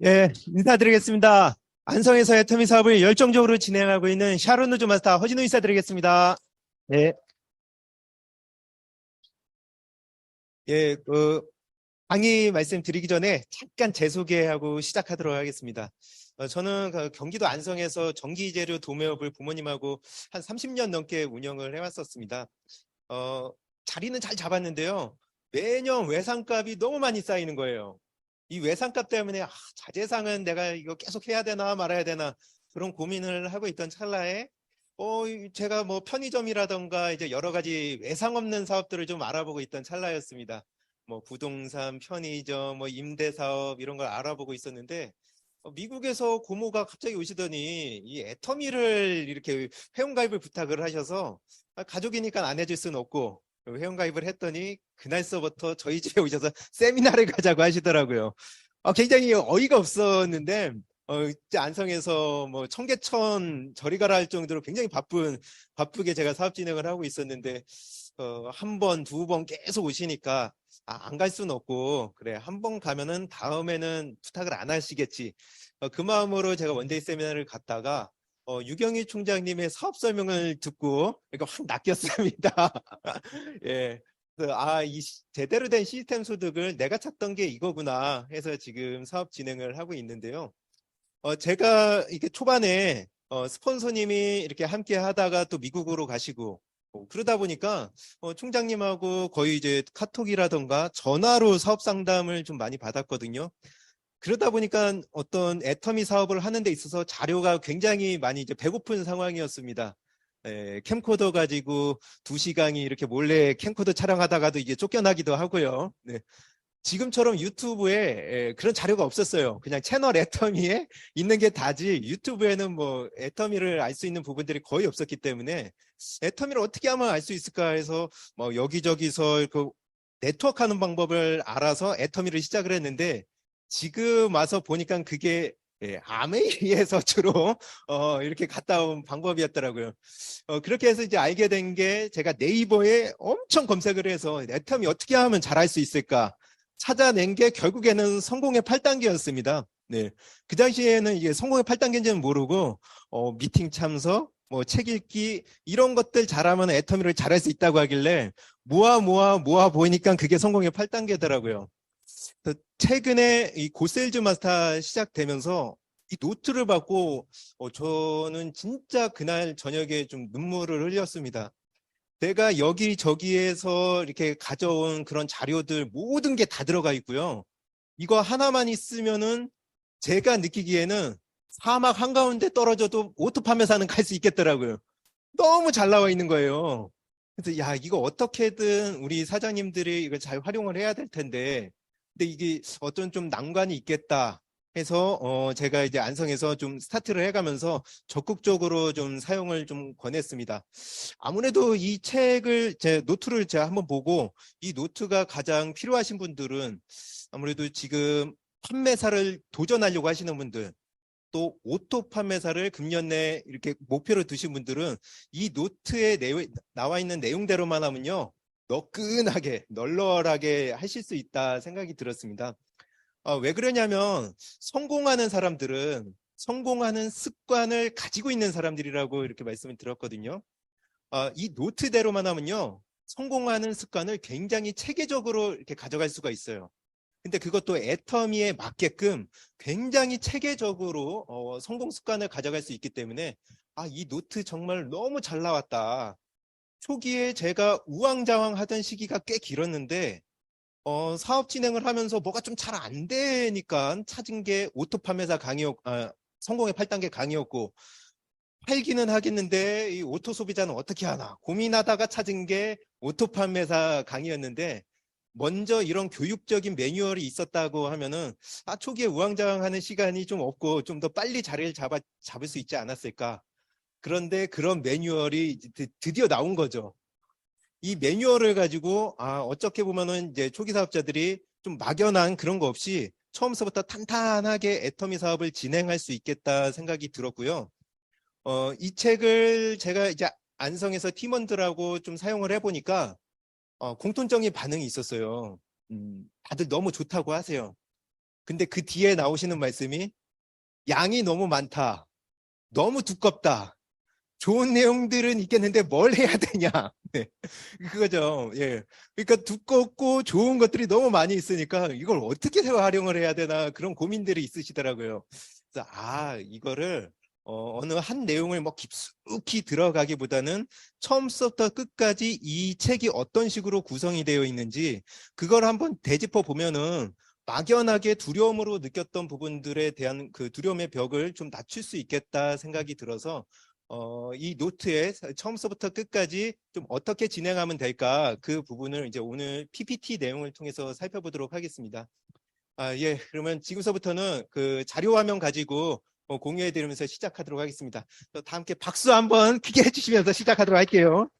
예, 인사드리겠습니다. 안성에서 애터미 사업을 열정적으로 진행하고 있는 샤론 우즈 마스터 허진우 인사드리겠습니다. 예, 예, 강의 말씀드리기 전에 잠깐 제 소개하고 시작하도록 하겠습니다. 저는 경기도 안성에서 전기재료 도매업을 부모님하고 한 30년 넘게 운영을 해왔었습니다. 어, 자리는 잘 잡았는데요. 매년 외상값이 너무 많이 쌓이는 거예요. 이 외상값 때문에 자재상은 내가 이거 계속 해야 되나 말아야 되나 그런 고민을 하고 있던 찰나에 제가 뭐 편의점이라던가 이제 여러 가지 외상 없는 사업들을 좀 알아보고 있던 찰나였습니다. 뭐 부동산, 편의점, 뭐 임대 사업 이런 걸 알아보고 있었는데 미국에서 고모가 갑자기 오시더니 이 애터미를 이렇게 회원가입을 부탁을 하셔서 가족이니까 안 해줄 수는 없고 회원가입을 했더니 그날서부터 저희 집에 오셔서 세미나를 가자고 하시더라고요. 굉장히 어이가 없었는데 이제 안성에서 뭐 청계천 저리 가라 할 정도로 굉장히 바쁘게 제가 사업 진행을 하고 있었는데 한 번, 두 번 계속 오시니까 안 갈 수는 없고 그래 한 번 가면은 다음에는 부탁을 안 하시겠지. 그 마음으로 제가 원데이 세미나를 갔다가 유경희 총장님의 사업 설명을 듣고 이거 확 낚였습니다. 예. 제대로 된 시스템 소득을 내가 찾던 게 이거구나 해서 지금 사업 진행을 하고 있는데요. 제가 이게 초반에 스폰서님이 이렇게 함께 하다가 또 미국으로 가시고 그러다 보니까 총장님하고 거의 이제 카톡이라던가 전화로 사업 상담을 좀 많이 받았거든요. 그러다 보니까 어떤 애터미 사업을 하는 데 있어서 자료가 굉장히 많이 이제 배고픈 상황이었습니다. 캠코더 가지고 2시간이 이렇게 몰래 캠코더 촬영하다가도 이제 쫓겨나기도 하고요. 네. 지금처럼 유튜브에 그런 자료가 없었어요. 그냥 채널 애터미에 있는 게 다지 유튜브에는 뭐 애터미를 알 수 있는 부분들이 거의 없었기 때문에 애터미를 어떻게 하면 알 수 있을까 해서 뭐 여기저기서 그 네트워크 하는 방법을 알아서 애터미를 시작을 했는데 지금 와서 보니까 그게 아메이에서 주로 이렇게 갔다 온 방법이었더라고요. 그렇게 해서 이제 알게 된 게 제가 네이버에 엄청 검색을 해서 애터미 어떻게 하면 잘할 수 있을까 찾아낸 게 결국에는 성공의 8단계였습니다. 네. 그 당시에는 이게 성공의 8단계인지는 모르고, 미팅 참석, 뭐 책 읽기, 이런 것들 잘하면 애터미를 잘할 수 있다고 하길래, 모아 보이니까 그게 성공의 8단계더라고요. 최근에 이 고세일즈 마스터 시작되면서 이 노트를 받고, 저는 진짜 그날 저녁에 좀 눈물을 흘렸습니다. 내가 여기저기에서 이렇게 가져온 그런 자료들 모든 게 다 들어가 있고요. 이거 하나만 있으면은 제가 느끼기에는 사막 한가운데 떨어져도 오토 판매사는 갈 수 있겠더라고요. 너무 잘 나와 있는 거예요. 그래서 야, 이거 어떻게든 우리 사장님들이 이걸 잘 활용을 해야 될 텐데, 근데 이게 어떤 좀 난관이 있겠다 해서 제가 이제 안성에서 좀 스타트를 해가면서 적극적으로 좀 사용을 좀 권했습니다. 아무래도 이 책을 제 노트를 제가 한번 보고 이 노트가 가장 필요하신 분들은 아무래도 지금 판매사를 도전하려고 하시는 분들 또 오토 판매사를 금년 내에 이렇게 목표로 두신 분들은 이 노트에 나와 있는 내용대로만 하면요. 너끈하게 널널하게 하실 수 있다 생각이 들었습니다. 왜 그러냐면 성공하는 사람들은 성공하는 습관을 가지고 있는 사람들이라고 이렇게 말씀을 드렸거든요. 이 노트대로만 하면요. 성공하는 습관을 굉장히 체계적으로 이렇게 가져갈 수가 있어요. 근데 그것도 애터미에 맞게끔 굉장히 체계적으로 성공 습관을 가져갈 수 있기 때문에 이 노트 정말 너무 잘 나왔다. 초기에 제가 우왕좌왕 하던 시기가 꽤 길었는데 사업 진행을 하면서 뭐가 좀 잘 안 되니까 찾은 게 오토 판매사 성공의 8단계 강의였고 팔기는 하겠는데 이 오토 소비자는 어떻게 하나 고민하다가 찾은 게 오토 판매사 강의였는데 먼저 이런 교육적인 매뉴얼이 있었다고 하면은 초기에 우왕좌왕하는 시간이 좀 없고 좀 더 빨리 자리를 잡을 수 있지 않았을까. 그런데 그런 매뉴얼이 드디어 나온 거죠. 이 매뉴얼을 가지고 어떻게 보면은 이제 초기 사업자들이 좀 막연한 그런 거 없이 처음서부터 탄탄하게 애터미 사업을 진행할 수 있겠다 생각이 들었고요. 이 책을 제가 이제 안성에서 팀원들하고 좀 사용을 해보니까 공통적인 반응이 있었어요. 다들 너무 좋다고 하세요. 근데 그 뒤에 나오시는 말씀이 양이 너무 많다. 너무 두껍다. 좋은 내용들은 있겠는데 뭘 해야 되냐. 네. 그거죠. 예. 그러니까 두껍고 좋은 것들이 너무 많이 있으니까 이걸 어떻게 활용을 해야 되나 그런 고민들이 있으시더라고요. 그래서 이거를 어느 한 내용을 뭐 깊숙이 들어가기보다는 처음부터 끝까지 이 책이 어떤 식으로 구성이 되어 있는지 그걸 한번 되짚어 보면은 막연하게 두려움으로 느꼈던 부분들에 대한 그 두려움의 벽을 좀 낮출 수 있겠다 생각이 들어서 이 노트에 처음부터 끝까지 좀 어떻게 진행하면 될까 그 부분을 이제 오늘 PPT 내용을 통해서 살펴보도록 하겠습니다. 예, 그러면 지금서부터는 그 자료 화면 가지고 공유해 드리면서 시작하도록 하겠습니다. 다 함께 박수 한번 크게 해주시면서 시작하도록 할게요.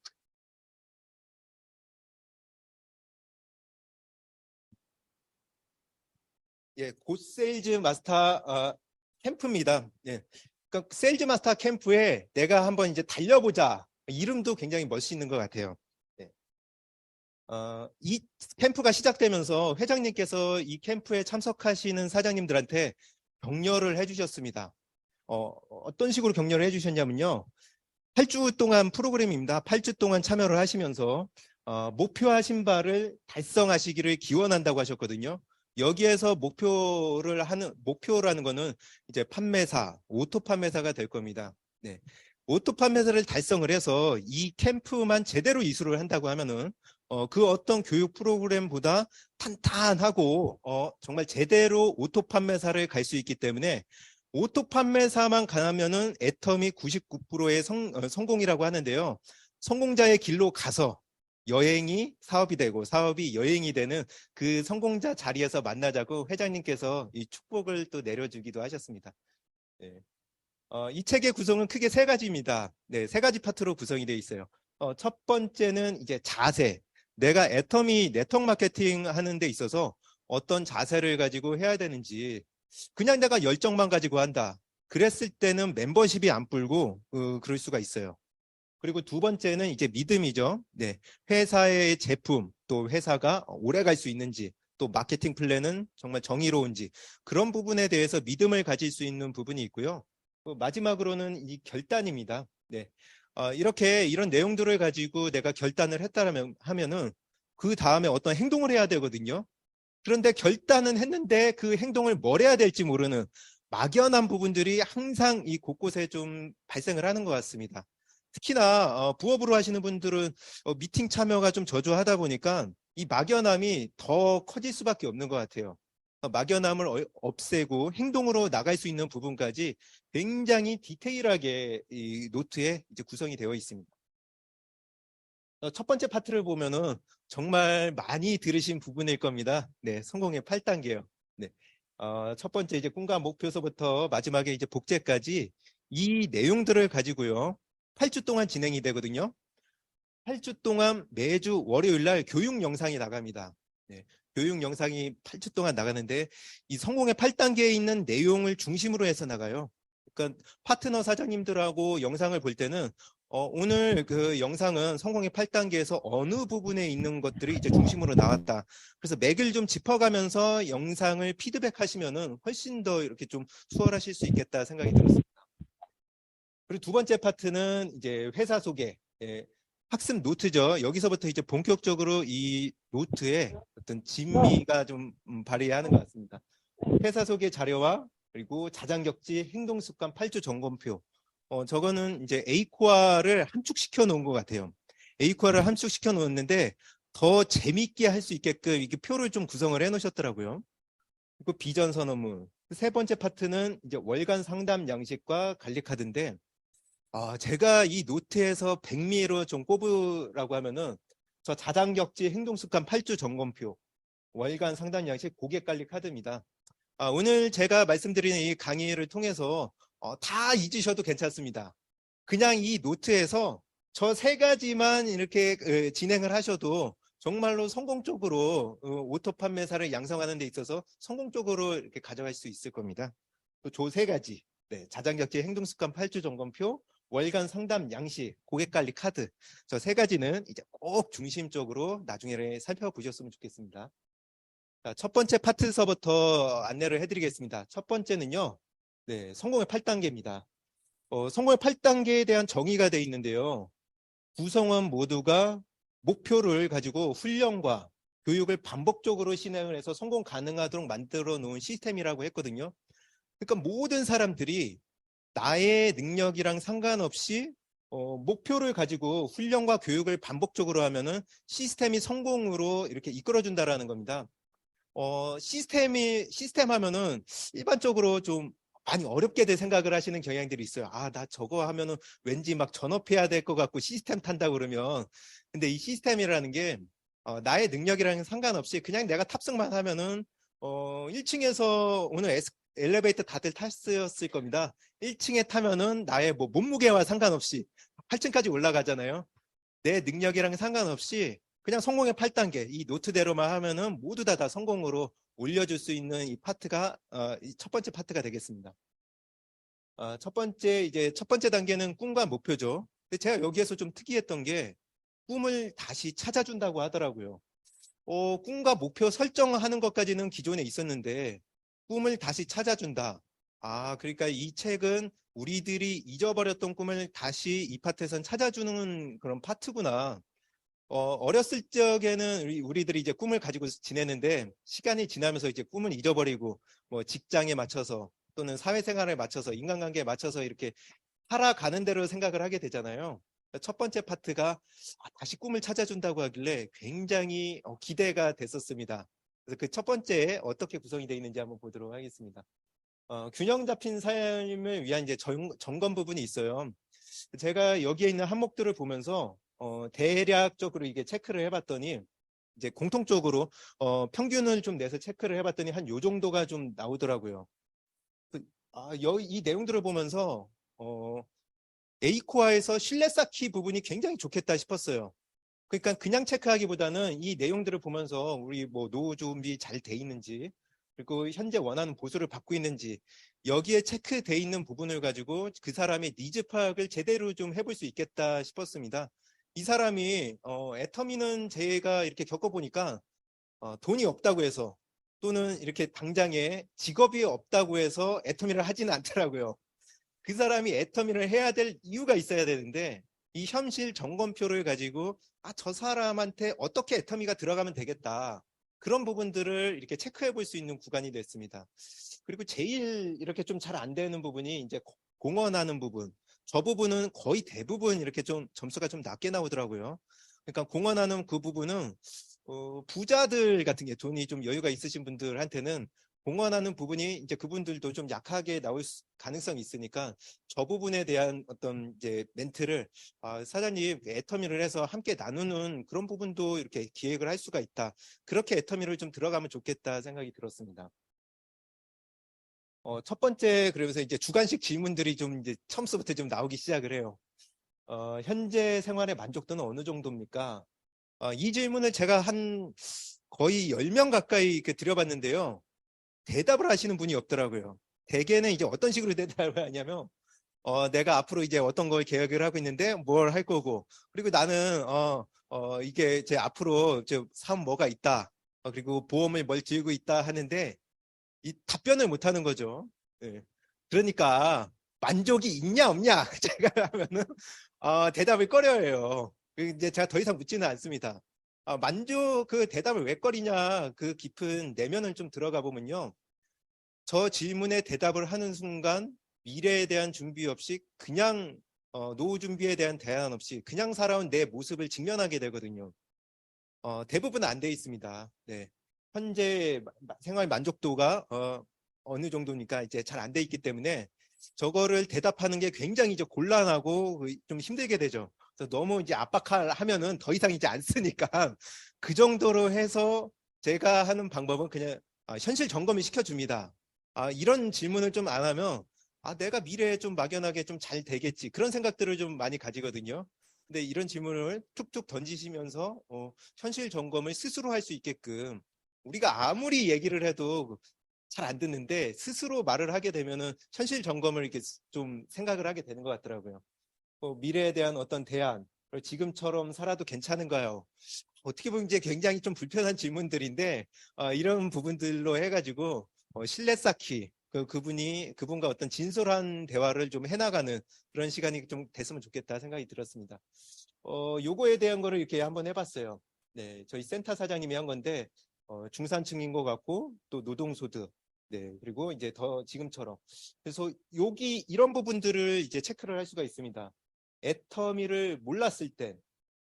예, 곧 세일즈 마스터 캠프입니다. 예. 그러니까 세일즈 마스터 캠프에 내가 한번 이제 달려보자. 이름도 굉장히 멋있는 것 같아요. 예. 이 캠프가 시작되면서 회장님께서 이 캠프에 참석하시는 사장님들한테 격려를 해주셨습니다. 어떤 식으로 격려를 해주셨냐면요. 8주 동안 프로그램입니다. 8주 동안 참여를 하시면서 목표하신 바를 달성하시기를 기원한다고 하셨거든요. 여기에서 목표라는 거는 이제 판매사, 오토 판매사가 될 겁니다. 네. 오토 판매사를 달성을 해서 이 캠프만 제대로 이수를 한다고 하면은 그 어떤 교육 프로그램보다 탄탄하고 정말 제대로 오토 판매사를 갈 수 있기 때문에 오토 판매사만 가면은 애텀이 99%의 성공이라고 하는데요. 성공자의 길로 가서 여행이 사업이 되고 사업이 여행이 되는 그 성공자 자리에서 만나자고 회장님께서 이 축복을 또 내려주기도 하셨습니다. 네. 이 책의 구성은 크게 세 가지입니다. 네, 세 가지 파트로 구성이 되어 있어요. 첫 번째는 이제 자세. 내가 애터미 네트워크 마케팅 하는 데 있어서 어떤 자세를 가지고 해야 되는지 그냥 내가 열정만 가지고 한다. 그랬을 때는 멤버십이 안 불고 그럴 수가 있어요. 그리고 두 번째는 이제 믿음이죠. 네, 회사의 제품 또 회사가 오래 갈 수 있는지 또 마케팅 플랜은 정말 정의로운지 그런 부분에 대해서 믿음을 가질 수 있는 부분이 있고요. 마지막으로는 이 결단입니다. 네. 이렇게 이런 내용들을 가지고 내가 결단을 했다면 하면은 그 다음에 어떤 행동을 해야 되거든요. 그런데 결단은 했는데 그 행동을 뭘 해야 될지 모르는 막연한 부분들이 항상 이 곳곳에 좀 발생을 하는 것 같습니다. 특히나 부업으로 하시는 분들은 미팅 참여가 좀 저조하다 보니까 이 막연함이 더 커질 수밖에 없는 것 같아요. 막연함을 없애고 행동으로 나갈 수 있는 부분까지 굉장히 디테일하게 이 노트에 이제 구성이 되어 있습니다. 첫 번째 파트를 보면은 정말 많이 들으신 부분일 겁니다. 네, 성공의 8단계요. 네. 첫 번째 이제 꿈과 목표서부터 마지막에 이제 복제까지 이 내용들을 가지고요. 8주 동안 진행이 되거든요. 8주 동안 매주 월요일 날 교육 영상이 나갑니다. 네, 교육 영상이 8주 동안 나가는데 이 성공의 8단계에 있는 내용을 중심으로 해서 나가요. 그러니까 파트너 사장님들하고 영상을 볼 때는 오늘 그 영상은 성공의 8단계에서 어느 부분에 있는 것들이 이제 중심으로 나왔다. 그래서 맥을 좀 짚어가면서 영상을 피드백하시면은 훨씬 더 이렇게 좀 수월하실 수 있겠다 생각이 들었습니다. 그리고 두 번째 파트는 이제 회사 소개, 예, 학습 노트죠. 여기서부터 이제 본격적으로 이 노트에 어떤 진미가 좀 발휘하는 것 같습니다. 회사 소개 자료와 그리고 자장격지 행동습관 8주 점검표. 저거는 이제 A코어를 함축시켜 놓은 것 같아요. A코어를 함축시켜 놓았는데 더 재밌게 할 수 있게끔 이렇게 표를 좀 구성을 해 놓으셨더라고요. 그리고 비전 선언문. 세 번째 파트는 이제 월간 상담 양식과 관리 카드인데 제가 이 노트에서 백미로 좀 꼽으라고 하면은 저 자장격지 행동습관 8주 점검표, 월간 상담 양식 고객관리 카드입니다. 오늘 제가 말씀드리는 이 강의를 통해서 다 잊으셔도 괜찮습니다. 그냥 이 노트에서 저 세 가지만 이렇게 진행을 하셔도 정말로 성공적으로 오토 판매사를 양성하는 데 있어서 성공적으로 이렇게 가져갈 수 있을 겁니다. 저 세 가지, 네, 자장격지 행동습관 8주 점검표, 월간 상담 양식, 고객관리 카드, 저 세 가지는 이제 꼭 중심적으로 나중에 살펴보셨으면 좋겠습니다. 자, 첫 번째 파트서부터 안내를 해드리겠습니다. 첫 번째는요, 네, 성공의 8단계입니다. 성공의 8단계에 대한 정의가 되어 있는데요. 구성원 모두가 목표를 가지고 훈련과 교육을 반복적으로 진행을 해서 성공 가능하도록 만들어 놓은 시스템이라고 했거든요. 그러니까 모든 사람들이 나의 능력이랑 상관없이 목표를 가지고 훈련과 교육을 반복적으로 하면은 시스템이 성공으로 이렇게 이끌어준다라는 겁니다. 시스템 하면은 일반적으로 좀 많이 어렵게 생각을 하시는 경향들이 있어요. 아, 나 저거 하면은 왠지 막 전업해야 될 것 같고 시스템 탄다 그러면. 근데 이 시스템이라는 게, 나의 능력이랑 상관없이 그냥 내가 탑승만 하면은, 1층에서 오늘 엘리베이터 다들 탔었을 겁니다. 1층에 타면은 나의 뭐 몸무게와 상관없이 8층까지 올라가잖아요. 내 능력이랑 상관없이 그냥 성공의 8단계 이 노트대로만 하면은 모두 다 성공으로 올려줄 수 있는 이 파트가 첫 번째 파트가 되겠습니다. 첫 번째 단계는 꿈과 목표죠. 근데 제가 여기에서 좀 특이했던 게 꿈을 다시 찾아준다고 하더라고요. 꿈과 목표 설정하는 것까지는 기존에 있었는데 꿈을 다시 찾아준다. 아, 그러니까 이 책은 우리들이 잊어버렸던 꿈을 다시 이 파트에선 찾아주는 그런 파트구나. 어렸을 적에는 우리들이 이제 꿈을 가지고 지내는데 시간이 지나면서 이제 꿈을 잊어버리고 뭐 직장에 맞춰서 또는 사회생활에 맞춰서 인간관계에 맞춰서 이렇게 살아가는 대로 생각을 하게 되잖아요. 첫 번째 파트가 다시 꿈을 찾아준다고 하길래 굉장히 기대가 됐었습니다. 그래서 그 첫 번째 어떻게 구성이 되어 있는지 한번 보도록 하겠습니다. 균형 잡힌 삶을 위한 이제 점검 부분이 있어요. 제가 여기에 있는 항목들을 보면서 대략적으로 이게 체크를 해봤더니 이제 공통적으로 평균을 좀 내서 체크를 해봤더니 한 요 정도가 좀 나오더라고요. 이 내용들을 보면서 A코어에서 신뢰 쌓기 부분이 굉장히 좋겠다 싶었어요. 그러니까 그냥 체크하기보다는 이 내용들을 보면서 우리 뭐 노후 준비 잘 돼 있는지 그리고 현재 원하는 보수를 받고 있는지 여기에 체크돼 있는 부분을 가지고 그 사람의 니즈 파악을 제대로 좀 해볼 수 있겠다 싶었습니다. 이 사람이 애터미는 제가 이렇게 겪어보니까 돈이 없다고 해서 또는 이렇게 당장에 직업이 없다고 해서 애터미를 하지는 않더라고요. 그 사람이 애터미를 해야 될 이유가 있어야 되는데 이 현실 점검표를 가지고 저 사람한테 어떻게 애터미가 들어가면 되겠다. 그런 부분들을 이렇게 체크해 볼 수 있는 구간이 됐습니다. 그리고 제일 이렇게 좀 잘 안 되는 부분이 이제 공헌하는 부분. 저 부분은 거의 대부분 이렇게 좀 점수가 좀 낮게 나오더라고요. 그러니까 공헌하는 그 부분은 부자들 같은 게 돈이 좀 여유가 있으신 분들한테는 공헌하는 부분이 이제 그분들도 좀 약하게 나올 가능성이 있으니까 저 부분에 대한 어떤 이제 멘트를 사장님 애터미를 해서 함께 나누는 그런 부분도 이렇게 기획을 할 수가 있다. 그렇게 애터미를 좀 들어가면 좋겠다 생각이 들었습니다. 첫 번째 그러면서 이제 주관식 질문들이 좀 이제 처음부터 좀 나오기 시작을 해요. 현재 생활의 만족도는 어느 정도입니까? 이 질문을 제가 한 거의 10명 가까이 이렇게 드려봤는데요. 대답을 하시는 분이 없더라고요. 대개는 이제 어떤 식으로 대답을 하냐면, 내가 앞으로 이제 어떤 걸 계획을 하고 있는데 뭘 할 거고, 그리고 나는, 이게 제 앞으로 사업 뭐가 있다. 그리고 보험을 뭘 들고 있다 하는데, 이 답변을 못 하는 거죠. 예. 그러니까, 만족이 있냐, 없냐, 제가 하면은, 대답을 꺼려해요. 이제 제가 더 이상 묻지는 않습니다. 그 대답을 왜 꺼리냐, 그 깊은 내면을 좀 들어가 보면요. 저 질문에 대답을 하는 순간 미래에 대한 준비 없이 그냥 노후 준비에 대한 대안 없이 그냥 살아온 내 모습을 직면하게 되거든요. 대부분 안 돼 있습니다. 네. 현재 생활 만족도가 어느 정도니까 이제 잘 안 돼 있기 때문에 저거를 대답하는 게 굉장히 이제 곤란하고 좀 힘들게 되죠. 그래서 너무 이제 압박하면은 더 이상 이제 안 쓰니까 그 정도로 해서 제가 하는 방법은 그냥 현실 점검을 시켜줍니다. 이런 질문을 좀 안 하면 내가 미래에 좀 막연하게 좀 잘 되겠지. 그런 생각들을 좀 많이 가지거든요. 근데 이런 질문을 툭툭 던지시면서 현실 점검을 스스로 할 수 있게끔 우리가 아무리 얘기를 해도 잘 안 듣는데 스스로 말을 하게 되면은 현실 점검을 이렇게 좀 생각을 하게 되는 것 같더라고요. 미래에 대한 어떤 대안, 지금처럼 살아도 괜찮은가요? 어떻게 보면 이제 굉장히 좀 불편한 질문들인데 이런 부분들로 해가지고 신뢰 쌓기 그분과 어떤 진솔한 대화를 좀 해나가는 그런 시간이 좀 됐으면 좋겠다 생각이 들었습니다. 요거에 대한 거를 이렇게 한번 해봤어요. 네, 저희 센터 사장님이 한 건데 중산층인 것 같고 또 노동소득, 네, 그리고 이제 더 지금처럼 그래서 여기 이런 부분들을 이제 체크를 할 수가 있습니다. 애터미를 몰랐을 때,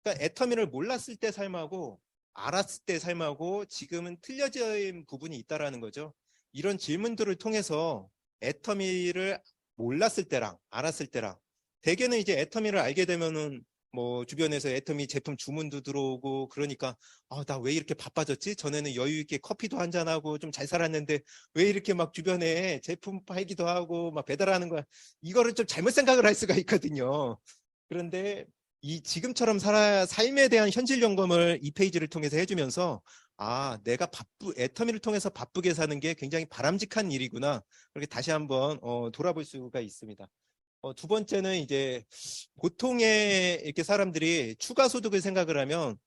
그러니까 애터미를 몰랐을 때 삶하고 알았을 때 삶하고 지금은 틀려진 부분이 있다라는 거죠. 이런 질문들을 통해서 애터미를 몰랐을 때랑 알았을 때랑 대개는 이제 애터미를 알게 되면은 뭐 주변에서 애터미 제품 주문도 들어오고 그러니까 나 왜 이렇게 바빠졌지? 전에는 여유 있게 커피도 한잔하고 좀 잘 살았는데 왜 이렇게 막 주변에 제품 팔기도 하고 막 배달하는 거야. 이거를 좀 잘못 생각을 할 수가 있거든요. 그런데 이 지금처럼 삶에 대한 현실 점검을 이 페이지를 통해서 해주면서 내가 애터미를 통해서 바쁘게 사는 게 굉장히 바람직한 일이구나. 그렇게 다시 한번 돌아볼 수가 있습니다. 두 번째는 이제 보통의 이렇게 사람들이 추가 소득을 생각을 하면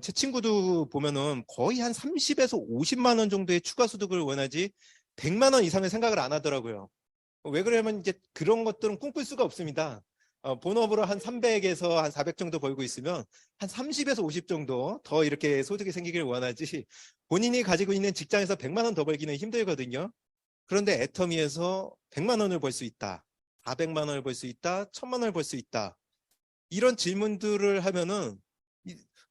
제 친구도 보면은 거의 한 30에서 50만 원 정도의 추가 소득을 원하지 100만 원 이상을 생각을 안 하더라고요. 왜 그러냐면 이제 그런 것들은 꿈꿀 수가 없습니다. 본업으로 한 300에서 한 400 정도 벌고 있으면 한 30에서 50 정도 더 이렇게 소득이 생기길 원하지 본인이 가지고 있는 직장에서 100만 원 더 벌기는 힘들거든요. 그런데 애터미에서 100만 원을 벌 수 있다. 400만 원을 벌 수 있다. 1000만 원을 벌 수 있다. 이런 질문들을 하면은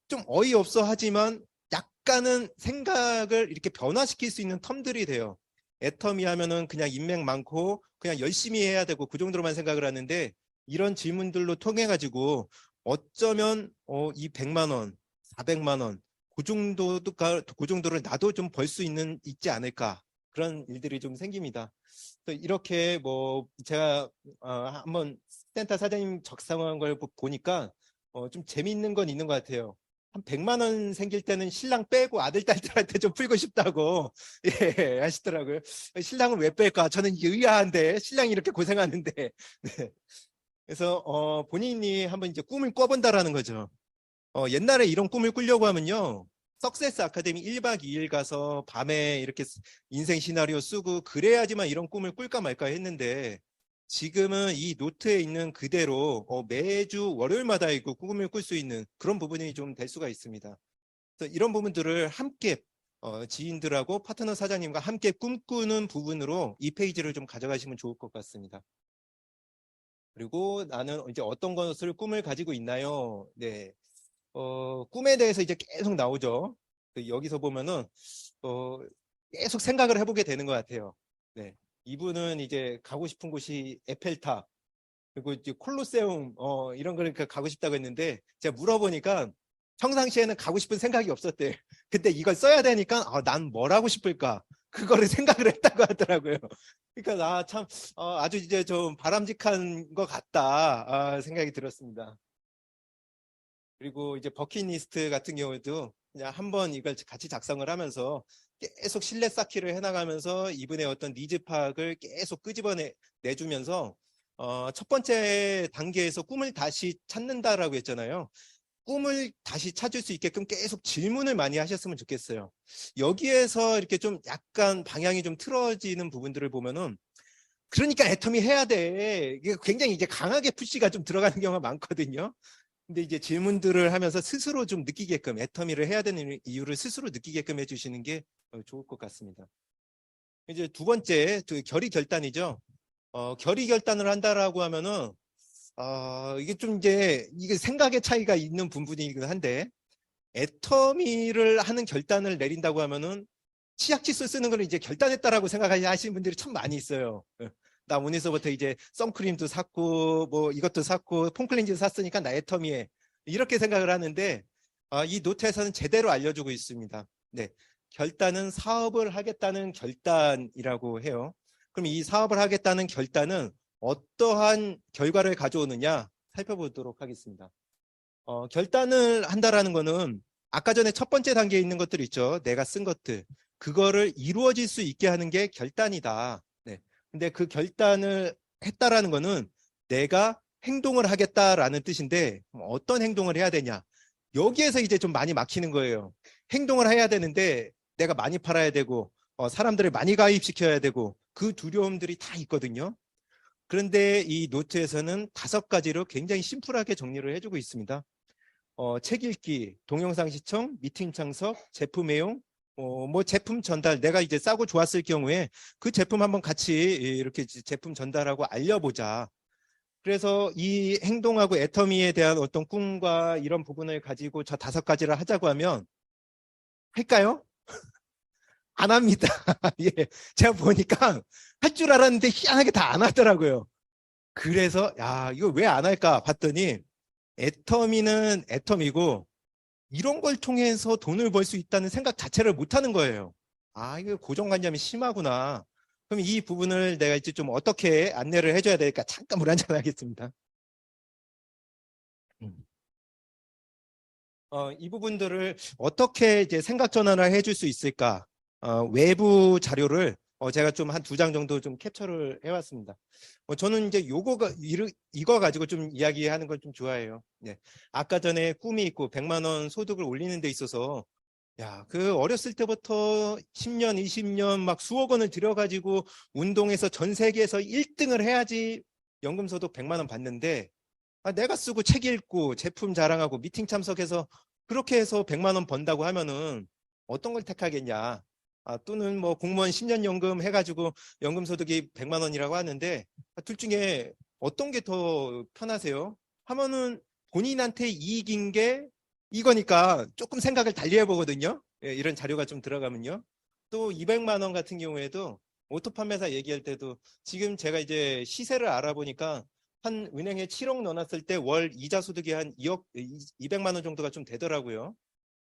좀 어이없어 하지만 약간은 생각을 이렇게 변화시킬 수 있는 텀들이 돼요. 애터미 하면은 그냥 인맥 많고 그냥 열심히 해야 되고 그 정도로만 생각을 하는데 이런 질문들로 통해 가지고 어쩌면 이 100만 원, 400만 원, 그 정도를 나도 좀 벌 수 있지 않을까 그런 일들이 좀 생깁니다. 이렇게 뭐 제가 한번 센터 사장님 적성한 걸 보니까 좀 재미있는 건 있는 것 같아요. 한 100만 원 생길 때는 신랑 빼고 아들, 딸들한테 좀 풀고 싶다고 예, 하시더라고요. 신랑을 왜 뺄까? 저는 의아한데 신랑이 이렇게 고생하는데. 네. 그래서 본인이 한번 이제 꿈을 꿔본다라는 거죠. 옛날에 이런 꿈을 꾸려고 하면요. 석세스 아카데미 1박 2일 가서 밤에 이렇게 인생 시나리오 쓰고 그래야지만 이런 꿈을 꿀까 말까 했는데 지금은 이 노트에 있는 그대로 매주 월요일마다 있고 꿈을 꿀 수 있는 그런 부분이 좀 될 수가 있습니다. 그래서 이런 부분들을 함께 지인들하고 파트너 사장님과 함께 꿈꾸는 부분으로 이 페이지를 좀 가져가시면 좋을 것 같습니다. 그리고 나는 이제 어떤 것을 꿈을 가지고 있나요? 네. 꿈에 대해서 이제 계속 나오죠. 여기서 보면은, 계속 생각을 해보게 되는 것 같아요. 네. 이분은 이제 가고 싶은 곳이 에펠탑, 그리고 이제 콜로세움, 이런 걸 가고 싶다고 했는데, 제가 물어보니까 평상시에는 가고 싶은 생각이 없었대요. 근데 이걸 써야 되니까, 난 뭘 하고 싶을까? 그거를 생각을 했다고 하더라고요. 그러니까, 참, 아주 이제 좀 바람직한 것 같다, 생각이 들었습니다. 그리고 이제 버킷리스트 같은 경우도 그냥 한번 이걸 같이 작성을 하면서 계속 신뢰 쌓기를 해나가면서 이분의 어떤 니즈 파악을 계속 내주면서 첫 번째 단계에서 꿈을 다시 찾는다라고 했잖아요. 꿈을 다시 찾을 수 있게끔 계속 질문을 많이 하셨으면 좋겠어요. 여기에서 이렇게 좀 약간 방향이 좀 틀어지는 부분들을 보면은 그러니까 애터미 해야 돼. 이게 굉장히 이제 강하게 푸시가 좀 들어가는 경우가 많거든요. 근데 이제 질문들을 하면서 스스로 좀 느끼게끔 애터미를 해야 되는 이유를 스스로 느끼게끔 해주시는 게 좋을 것 같습니다. 이제 두 번째, 결의 결단이죠. 결의 결단을 한다라고 하면은 이게 좀 이게 생각의 차이가 있는 부분이긴 한데 애터미를 하는 결단을 내린다고 하면은 치약 칫솔 쓰는 걸 이제 결단했다라고 생각하시는 분들이 참 많이 있어요. 나 오늘서부터 이제 선크림도 샀고 뭐 이것도 샀고 폼클렌즈도 샀으니까 나 애터미에 이렇게 생각을 하는데 이 노트에서는 제대로 알려주고 있습니다. 네, 결단은 사업을 하겠다는 결단이라고 해요. 그럼 이 사업을 하겠다는 결단은 어떠한 결과를 가져오느냐 살펴보도록 하겠습니다. 결단을 한다라는 거는 아까 전에 첫 번째 단계에 있는 것들 있죠. 내가 쓴 것들. 그거를 이루어질 수 있게 하는 게 결단이다. 네. 근데 그 결단을 했다라는 거는 내가 행동을 하겠다라는 뜻인데 어떤 행동을 해야 되냐. 여기에서 이제 좀 많이 막히는 거예요. 행동을 해야 되는데 내가 많이 팔아야 되고 사람들을 많이 가입시켜야 되고 그 두려움들이 다 있거든요. 그런데 이 노트에서는 5가지로 굉장히 심플하게 정리를 해주고 있습니다. 책 읽기, 동영상 시청, 미팅 참석, 제품 애용, 뭐 제품 전달, 내가 이제 싸고 좋았을 경우에 그 제품 한번 같이 이렇게 제품 전달하고 알려보자. 그래서 이 행동하고 애터미에 대한 어떤 꿈과 이런 부분을 가지고 저 5가지를 하자고 하면 할까요? 안 합니다. 예, 제가 보니까 할 줄 알았는데 희한하게 다 안 하더라고요. 그래서 야, 이거 왜 안 할까 봤더니 애터미는 애터미고 이런 걸 통해서 돈을 벌 수 있다는 생각 자체를 못 하는 거예요. 아, 이거 고정관념이 심하구나. 그럼 이 부분을 내가 이제 좀 어떻게 안내를 해줘야 될까? 잠깐 물 한잔 하겠습니다. 이 부분들을 어떻게 이제 생각 전환을 해줄 수 있을까? 외부 자료를 제가 좀 한 2장 정도 좀 캡처를 해왔습니다. 저는 이제 이거 가지고 좀 이야기하는 걸 좀 좋아해요. 네. 아까 전에 꿈이 있고 100만 원 소득을 올리는 데 있어서 야, 그 어렸을 때부터 10년, 20년 막 수억 원을 들여가지고 운동해서 전 세계에서 1등을 해야지 연금소득 100만 원 받는데 내가 쓰고 책 읽고 제품 자랑하고 미팅 참석해서 그렇게 해서 100만 원 번다고 하면은 어떤 걸 택하겠냐. 또는 뭐 공무원 10년 연금 해가지고 연금 소득이 100만 원이라고 하는데 둘 중에 어떤 게 더 편하세요? 하면은 본인한테 이익인 게 이거니까 조금 생각을 달리 해보거든요. 예, 이런 자료가 좀 들어가면요. 또 200만 원 같은 경우에도 오토 판매사 얘기할 때도 지금 제가 이제 시세를 알아보니까 한 은행에 7억 넣어놨을 때 월 이자 소득이 한 200만 원 정도가 좀 되더라고요.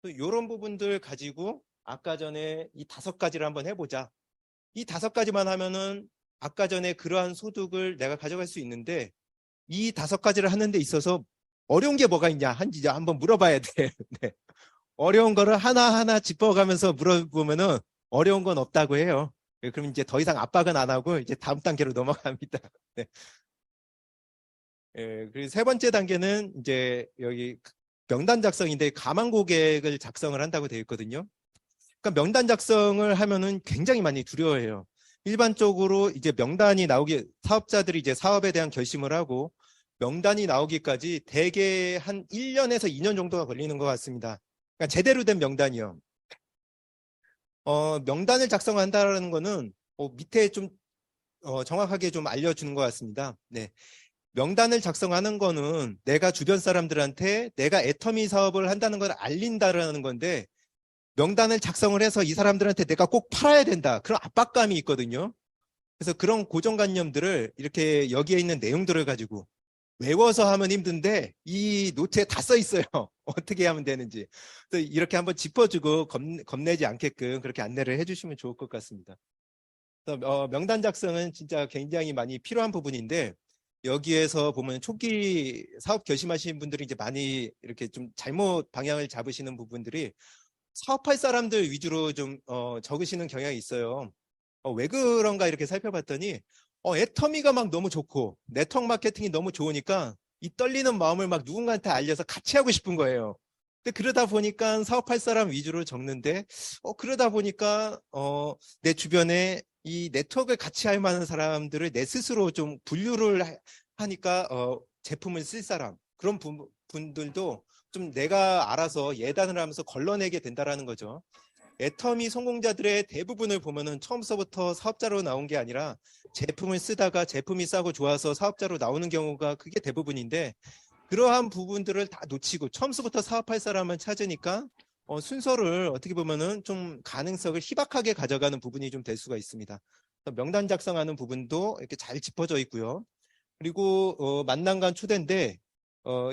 이런 부분들 가지고 아까 전에 이 5가지를 한번 해보자. 이 5가지만 하면은 아까 전에 그러한 소득을 내가 가져갈 수 있는데 이 5가지를 하는 데 있어서 어려운 게 뭐가 있냐 한지 한번 물어봐야 돼. 네. 어려운 거를 하나하나 짚어가면서 물어보면은 어려운 건 없다고 해요. 그럼 이제 더 이상 압박은 안 하고 이제 다음 단계로 넘어갑니다. 네. 예, 그리고 3번째 단계는 이제 여기 명단 작성인데 가망 고객을 작성을 한다고 되어 있거든요. 그러니까 명단 작성을 하면은 굉장히 많이 두려워해요. 일반적으로 이제 명단이 나오기 사업자들이 이제 사업에 대한 결심을 하고 명단이 나오기까지 대개 한 1년에서 2년 정도가 걸리는 것 같습니다. 그러니까 제대로 된 명단이요. 명단을 작성한다는 거는 밑에 좀 정확하게 좀 알려주는 것 같습니다. 네. 명단을 작성하는 거는 내가 주변 사람들한테 내가 애터미 사업을 한다는 걸 알린다라는 건데 명단을 작성을 해서 이 사람들한테 내가 꼭 팔아야 된다. 그런 압박감이 있거든요. 그래서 그런 고정관념들을 이렇게 여기에 있는 내용들을 가지고 외워서 하면 힘든데 이 노트에 다 써 있어요. 어떻게 하면 되는지. 그래서 이렇게 한번 짚어주고 겁내지 않게끔 그렇게 안내를 해주시면 좋을 것 같습니다. 그래서 명단 작성은 진짜 굉장히 많이 필요한 부분인데 여기에서 보면 초기 사업 결심하시는 분들이 이제 많이 이렇게 좀 잘못 방향을 잡으시는 부분들이 사업할 사람들 위주로 좀 적으시는 경향이 있어요. 왜 그런가 이렇게 살펴봤더니 애터미가 막 너무 좋고 네트워크 마케팅이 너무 좋으니까 이 떨리는 마음을 막 누군가한테 알려서 같이 하고 싶은 거예요. 근데 그러다 보니까 사업할 사람 위주로 적는데 그러다 보니까 내 주변에 이 네트워크를 같이 할 만한 사람들을 내 스스로 좀 분류를 하니까 제품을 쓸 사람 그런 분들도 좀 내가 알아서 예단을 하면서 걸러내게 된다라는 거죠. 애터미 성공자들의 대부분을 보면은 처음서부터 사업자로 나온 게 아니라 제품을 쓰다가 제품이 싸고 좋아서 사업자로 나오는 경우가 그게 대부분인데 그러한 부분들을 다 놓치고 처음서부터 사업할 사람을 찾으니까 순서를 어떻게 보면은 좀 가능성을 희박하게 가져가는 부분이 좀 될 수가 있습니다. 명단 작성하는 부분도 이렇게 잘 짚어져 있고요. 그리고 만남관 초대인데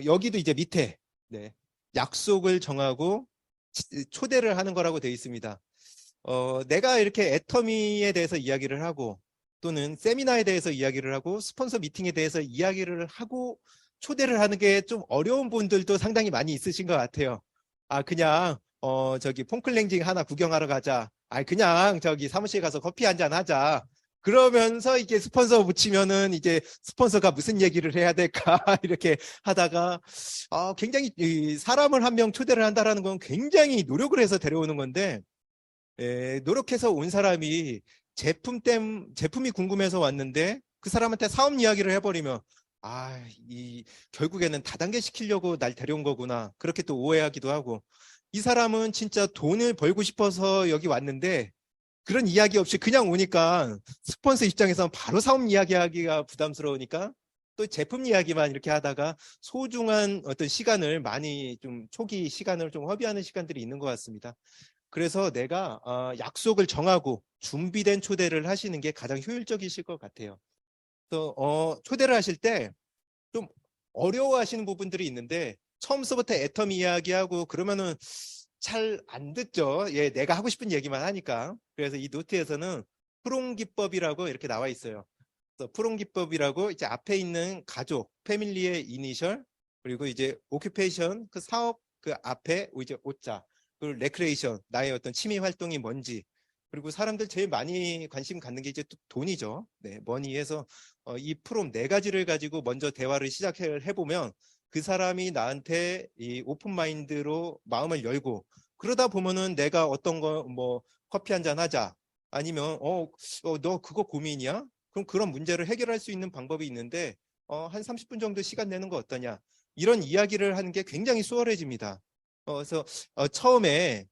여기도 이제 밑에 네, 약속을 정하고 초대를 하는 거라고 되어 있습니다. 내가 이렇게 애터미에 대해서 이야기를 하고 또는 세미나에 대해서 이야기를 하고 스폰서 미팅에 대해서 이야기를 하고 초대를 하는 게 좀 어려운 분들도 상당히 많이 있으신 것 같아요. 그냥 저기 폼클렌징 하나 구경하러 가자. 그냥 저기 사무실 가서 커피 한잔 하자. 그러면서 이게 스폰서 붙이면은 이제 스폰서가 무슨 얘기를 해야 될까 이렇게 하다가 굉장히 이 사람을 한 명 초대를 한다라는 건 굉장히 노력을 해서 데려오는 건데 노력해서 온 사람이 제품이 궁금해서 왔는데 그 사람한테 사업 이야기를 해버리면 결국에는 다단계 시키려고 날 데려온 거구나. 그렇게 또 오해하기도 하고 이 사람은 진짜 돈을 벌고 싶어서 여기 왔는데 그런 이야기 없이 그냥 오니까 스폰서 입장에서는 바로 사업 이야기하기가 부담스러우니까 또 제품 이야기만 이렇게 하다가 소중한 어떤 시간을 많이 좀 초기 시간을 좀 허비하는 시간들이 있는 것 같습니다. 그래서 내가 약속을 정하고 준비된 초대를 하시는 게 가장 효율적이실 것 같아요. 또 초대를 하실 때 좀 어려워하시는 부분들이 있는데 처음서부터 애텀 이야기하고 그러면은 잘 안 듣죠. 예, 내가 하고 싶은 얘기만 하니까. 그래서 이 노트에서는 프롬 기법이라고 이렇게 나와 있어요. 그래서 프롬 기법이라고 이제 앞에 있는 가족, 패밀리의 이니셜, 그리고 이제 오큐페이션, 그 사업 그 앞에 이제 오자, 그리고 레크레이션, 나의 어떤 취미 활동이 뭔지, 그리고 사람들 제일 많이 관심 갖는 게 이제 또 돈이죠. 네, 머니에서 이 프롬 네 가지를 가지고 먼저 대화를 시작해 보면 그 사람이 나한테 이 오픈 마인드로 마음을 열고 그러다 보면은 내가 어떤 거 뭐 커피 한 잔 하자 아니면 너 그거 고민이야? 그럼 그런 문제를 해결할 수 있는 방법이 있는데 한 30분 정도 시간 내는 거 어떠냐? 이런 이야기를 하는 게 굉장히 수월해집니다. 그래서 처음에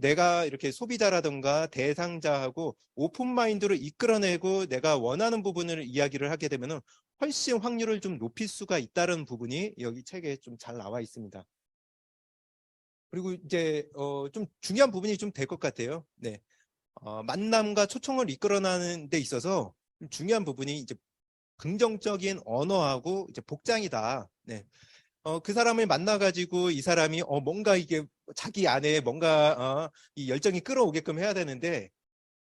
내가 이렇게 소비자라든가 대상자하고 오픈 마인드로 이끌어내고 내가 원하는 부분을 이야기를 하게 되면은 훨씬 확률을 좀 높일 수가 있다는 부분이 여기 책에 좀 잘 나와 있습니다. 그리고 이제 좀 중요한 부분이 좀 될 것 같아요. 네. 만남과 초청을 이끌어내는 데 있어서 좀 중요한 부분이 이제 긍정적인 언어하고 이제 복장이다. 네. 그 사람을 만나가지고 이 사람이 뭔가 이게 자기 안에 뭔가 이 열정이 끌어오게끔 해야 되는데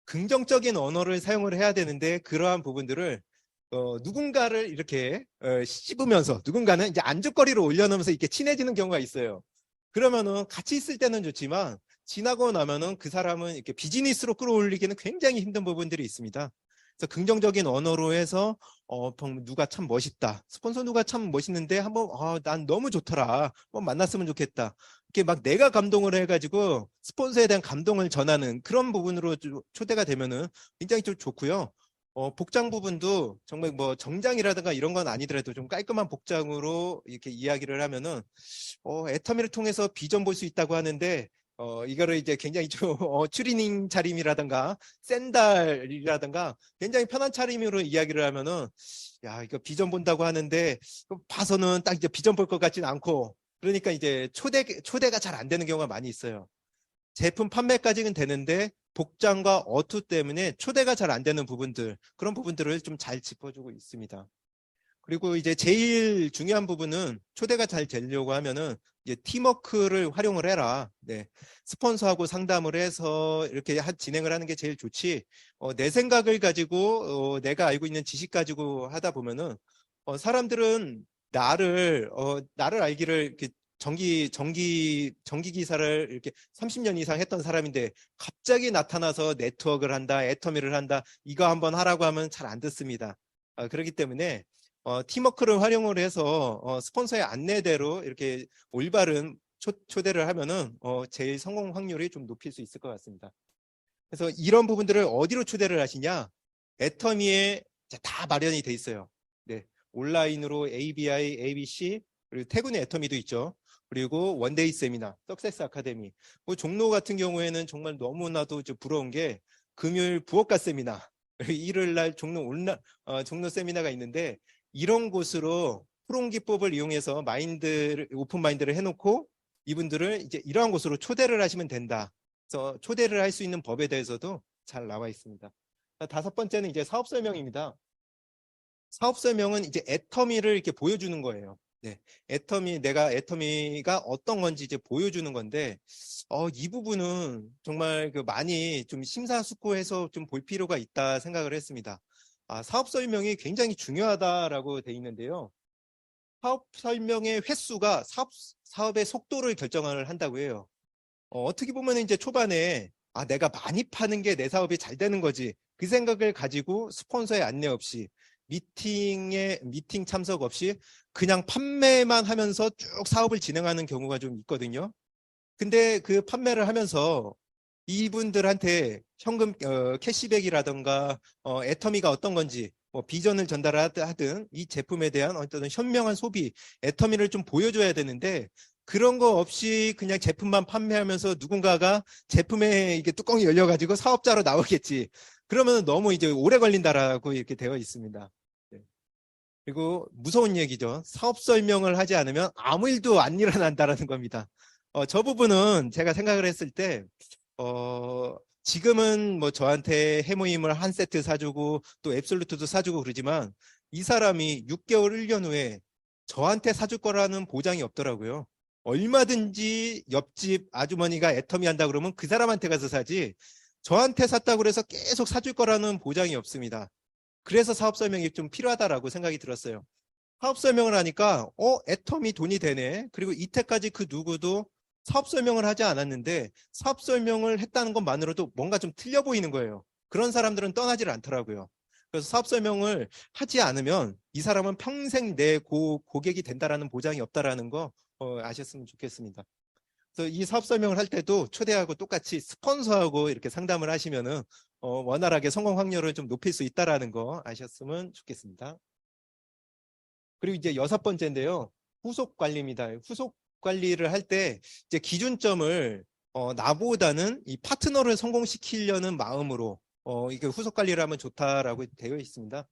긍정적인 언어를 사용을 해야 되는데 그러한 부분들을 누군가를 이렇게 씹으면서 누군가는 이제 안주거리로 올려놓으면서 이렇게 친해지는 경우가 있어요. 그러면은 같이 있을 때는 좋지만 지나고 나면은 그 사람은 이렇게 비즈니스로 끌어올리기는 굉장히 힘든 부분들이 있습니다. 그래서 긍정적인 언어로 해서 누가 참 멋있다. 스폰서 누가 참 멋있는데 한번 난 너무 좋더라. 한번 만났으면 좋겠다. 이렇게 막 내가 감동을 해가지고 스폰서에 대한 감동을 전하는 그런 부분으로 초대가 되면은 굉장히 좀 좋고요. 복장 부분도 정말 뭐 정장이라든가 이런 건 아니더라도 좀 깔끔한 복장으로 이렇게 이야기를 하면은 애터미를 통해서 비전 볼 수 있다고 하는데 이거를 이제 굉장히 좀 추리닝 차림이라든가 샌달이라든가 굉장히 편한 차림으로 이야기를 하면은 야 이거 비전 본다고 하는데 봐서는 딱 이제 비전 볼 것 같지는 않고 그러니까 이제 초대가 잘 안 되는 경우가 많이 있어요. 제품 판매까지는 되는데 복장과 어투 때문에 초대가 잘 안 되는 부분들 그런 부분들을 좀 잘 짚어주고 있습니다. 그리고 이제 제일 중요한 부분은 초대가 잘 되려고 하면은 이제 팀워크를 활용을 해라. 네. 스폰서하고 상담을 해서 이렇게 진행을 하는 게 제일 좋지. 내 생각을 가지고 내가 알고 있는 지식 가지고 하다 보면은 사람들은 나를 알기를 이렇게 전기 기사를 이렇게 30년 이상 했던 사람인데 갑자기 나타나서 네트워크를 한다, 애터미를 한다, 이거 한번 하라고 하면 잘 안 듣습니다. 그렇기 때문에 팀워크를 활용을 해서 스폰서의 안내대로 이렇게 올바른 초대를 하면은 제일 성공 확률이 좀 높일 수 있을 것 같습니다. 그래서 이런 부분들을 어디로 초대를 하시냐? 애터미에 다 마련이 돼 있어요. 네, 온라인으로 ABI, ABC 그리고 태군의 애터미도 있죠. 그리고 원데이 세미나, 석세스 아카데미. 뭐 종로 같은 경우에는 정말 너무나도 부러운 게 금요일 부엌가 세미나, 일요일 날 종로 세미나가 있는데 이런 곳으로 프롬 기법을 이용해서 오픈 마인드를 해놓고 이분들을 이제 이러한 곳으로 초대를 하시면 된다. 그래서 초대를 할 수 있는 법에 대해서도 잘 나와 있습니다. 다섯 번째는 이제 사업 설명입니다. 사업 설명은 이제 애터미를 이렇게 보여주는 거예요. 네, 내가 애터미가 어떤 건지 이제 보여주는 건데, 이 부분은 정말 많이 좀 심사숙고해서 좀 볼 필요가 있다 생각을 했습니다. 사업 설명이 굉장히 중요하다라고 돼 있는데요. 사업 설명의 횟수가 사업의 속도를 결정을 한다고 해요. 어떻게 보면 이제 초반에 내가 많이 파는 게 내 사업이 잘 되는 거지. 그 생각을 가지고 스폰서의 안내 없이 미팅 참석 없이 그냥 판매만 하면서 쭉 사업을 진행하는 경우가 좀 있거든요. 근데 그 판매를 하면서 이분들한테 현금 캐시백이라던가 애터미가 어떤 건지 뭐 비전을 전달하든 이 제품에 대한 어떤 현명한 소비 애터미를 좀 보여줘야 되는데 그런 거 없이 그냥 제품만 판매하면서 누군가가 제품에 이게 뚜껑이 열려가지고 사업자로 나오겠지. 그러면 너무 이제 오래 걸린다라고 이렇게 되어 있습니다. 네. 그리고 무서운 얘기죠. 사업 설명을 하지 않으면 아무 일도 안 일어난다라는 겁니다. 저 부분은 제가 생각을 했을 때 지금은 뭐 저한테 해모임을 한 세트 사주고 또 앱솔루트도 사주고 그러지만 이 사람이 6개월, 1년 후에 저한테 사줄 거라는 보장이 없더라고요. 얼마든지 옆집 아주머니가 애터미 한다 그러면 그 사람한테 가서 사지 저한테 샀다고 그래서 계속 사줄 거라는 보장이 없습니다. 그래서 사업 설명이 좀 필요하다라고 생각이 들었어요. 사업 설명을 하니까 애텀이 돈이 되네. 그리고 이때까지 그 누구도 사업 설명을 하지 않았는데 사업 설명을 했다는 것만으로도 뭔가 좀 틀려 보이는 거예요. 그런 사람들은 떠나질 않더라고요. 그래서 사업 설명을 하지 않으면 이 사람은 평생 내 고객이 된다라는 보장이 없다라는 거 아셨으면 좋겠습니다. 그래서 이 사업 설명을 할 때도 초대하고 똑같이 스폰서하고 이렇게 상담을 하시면은 원활하게 성공 확률을 좀 높일 수 있다라는 거 아셨으면 좋겠습니다. 그리고 이제 6번째인데요. 후속 관리입니다. 후속 관리를 할 때 이제 기준점을 나보다는 이 파트너를 성공시키려는 마음으로 이게 후속 관리를 하면 좋다라고 되어 있습니다.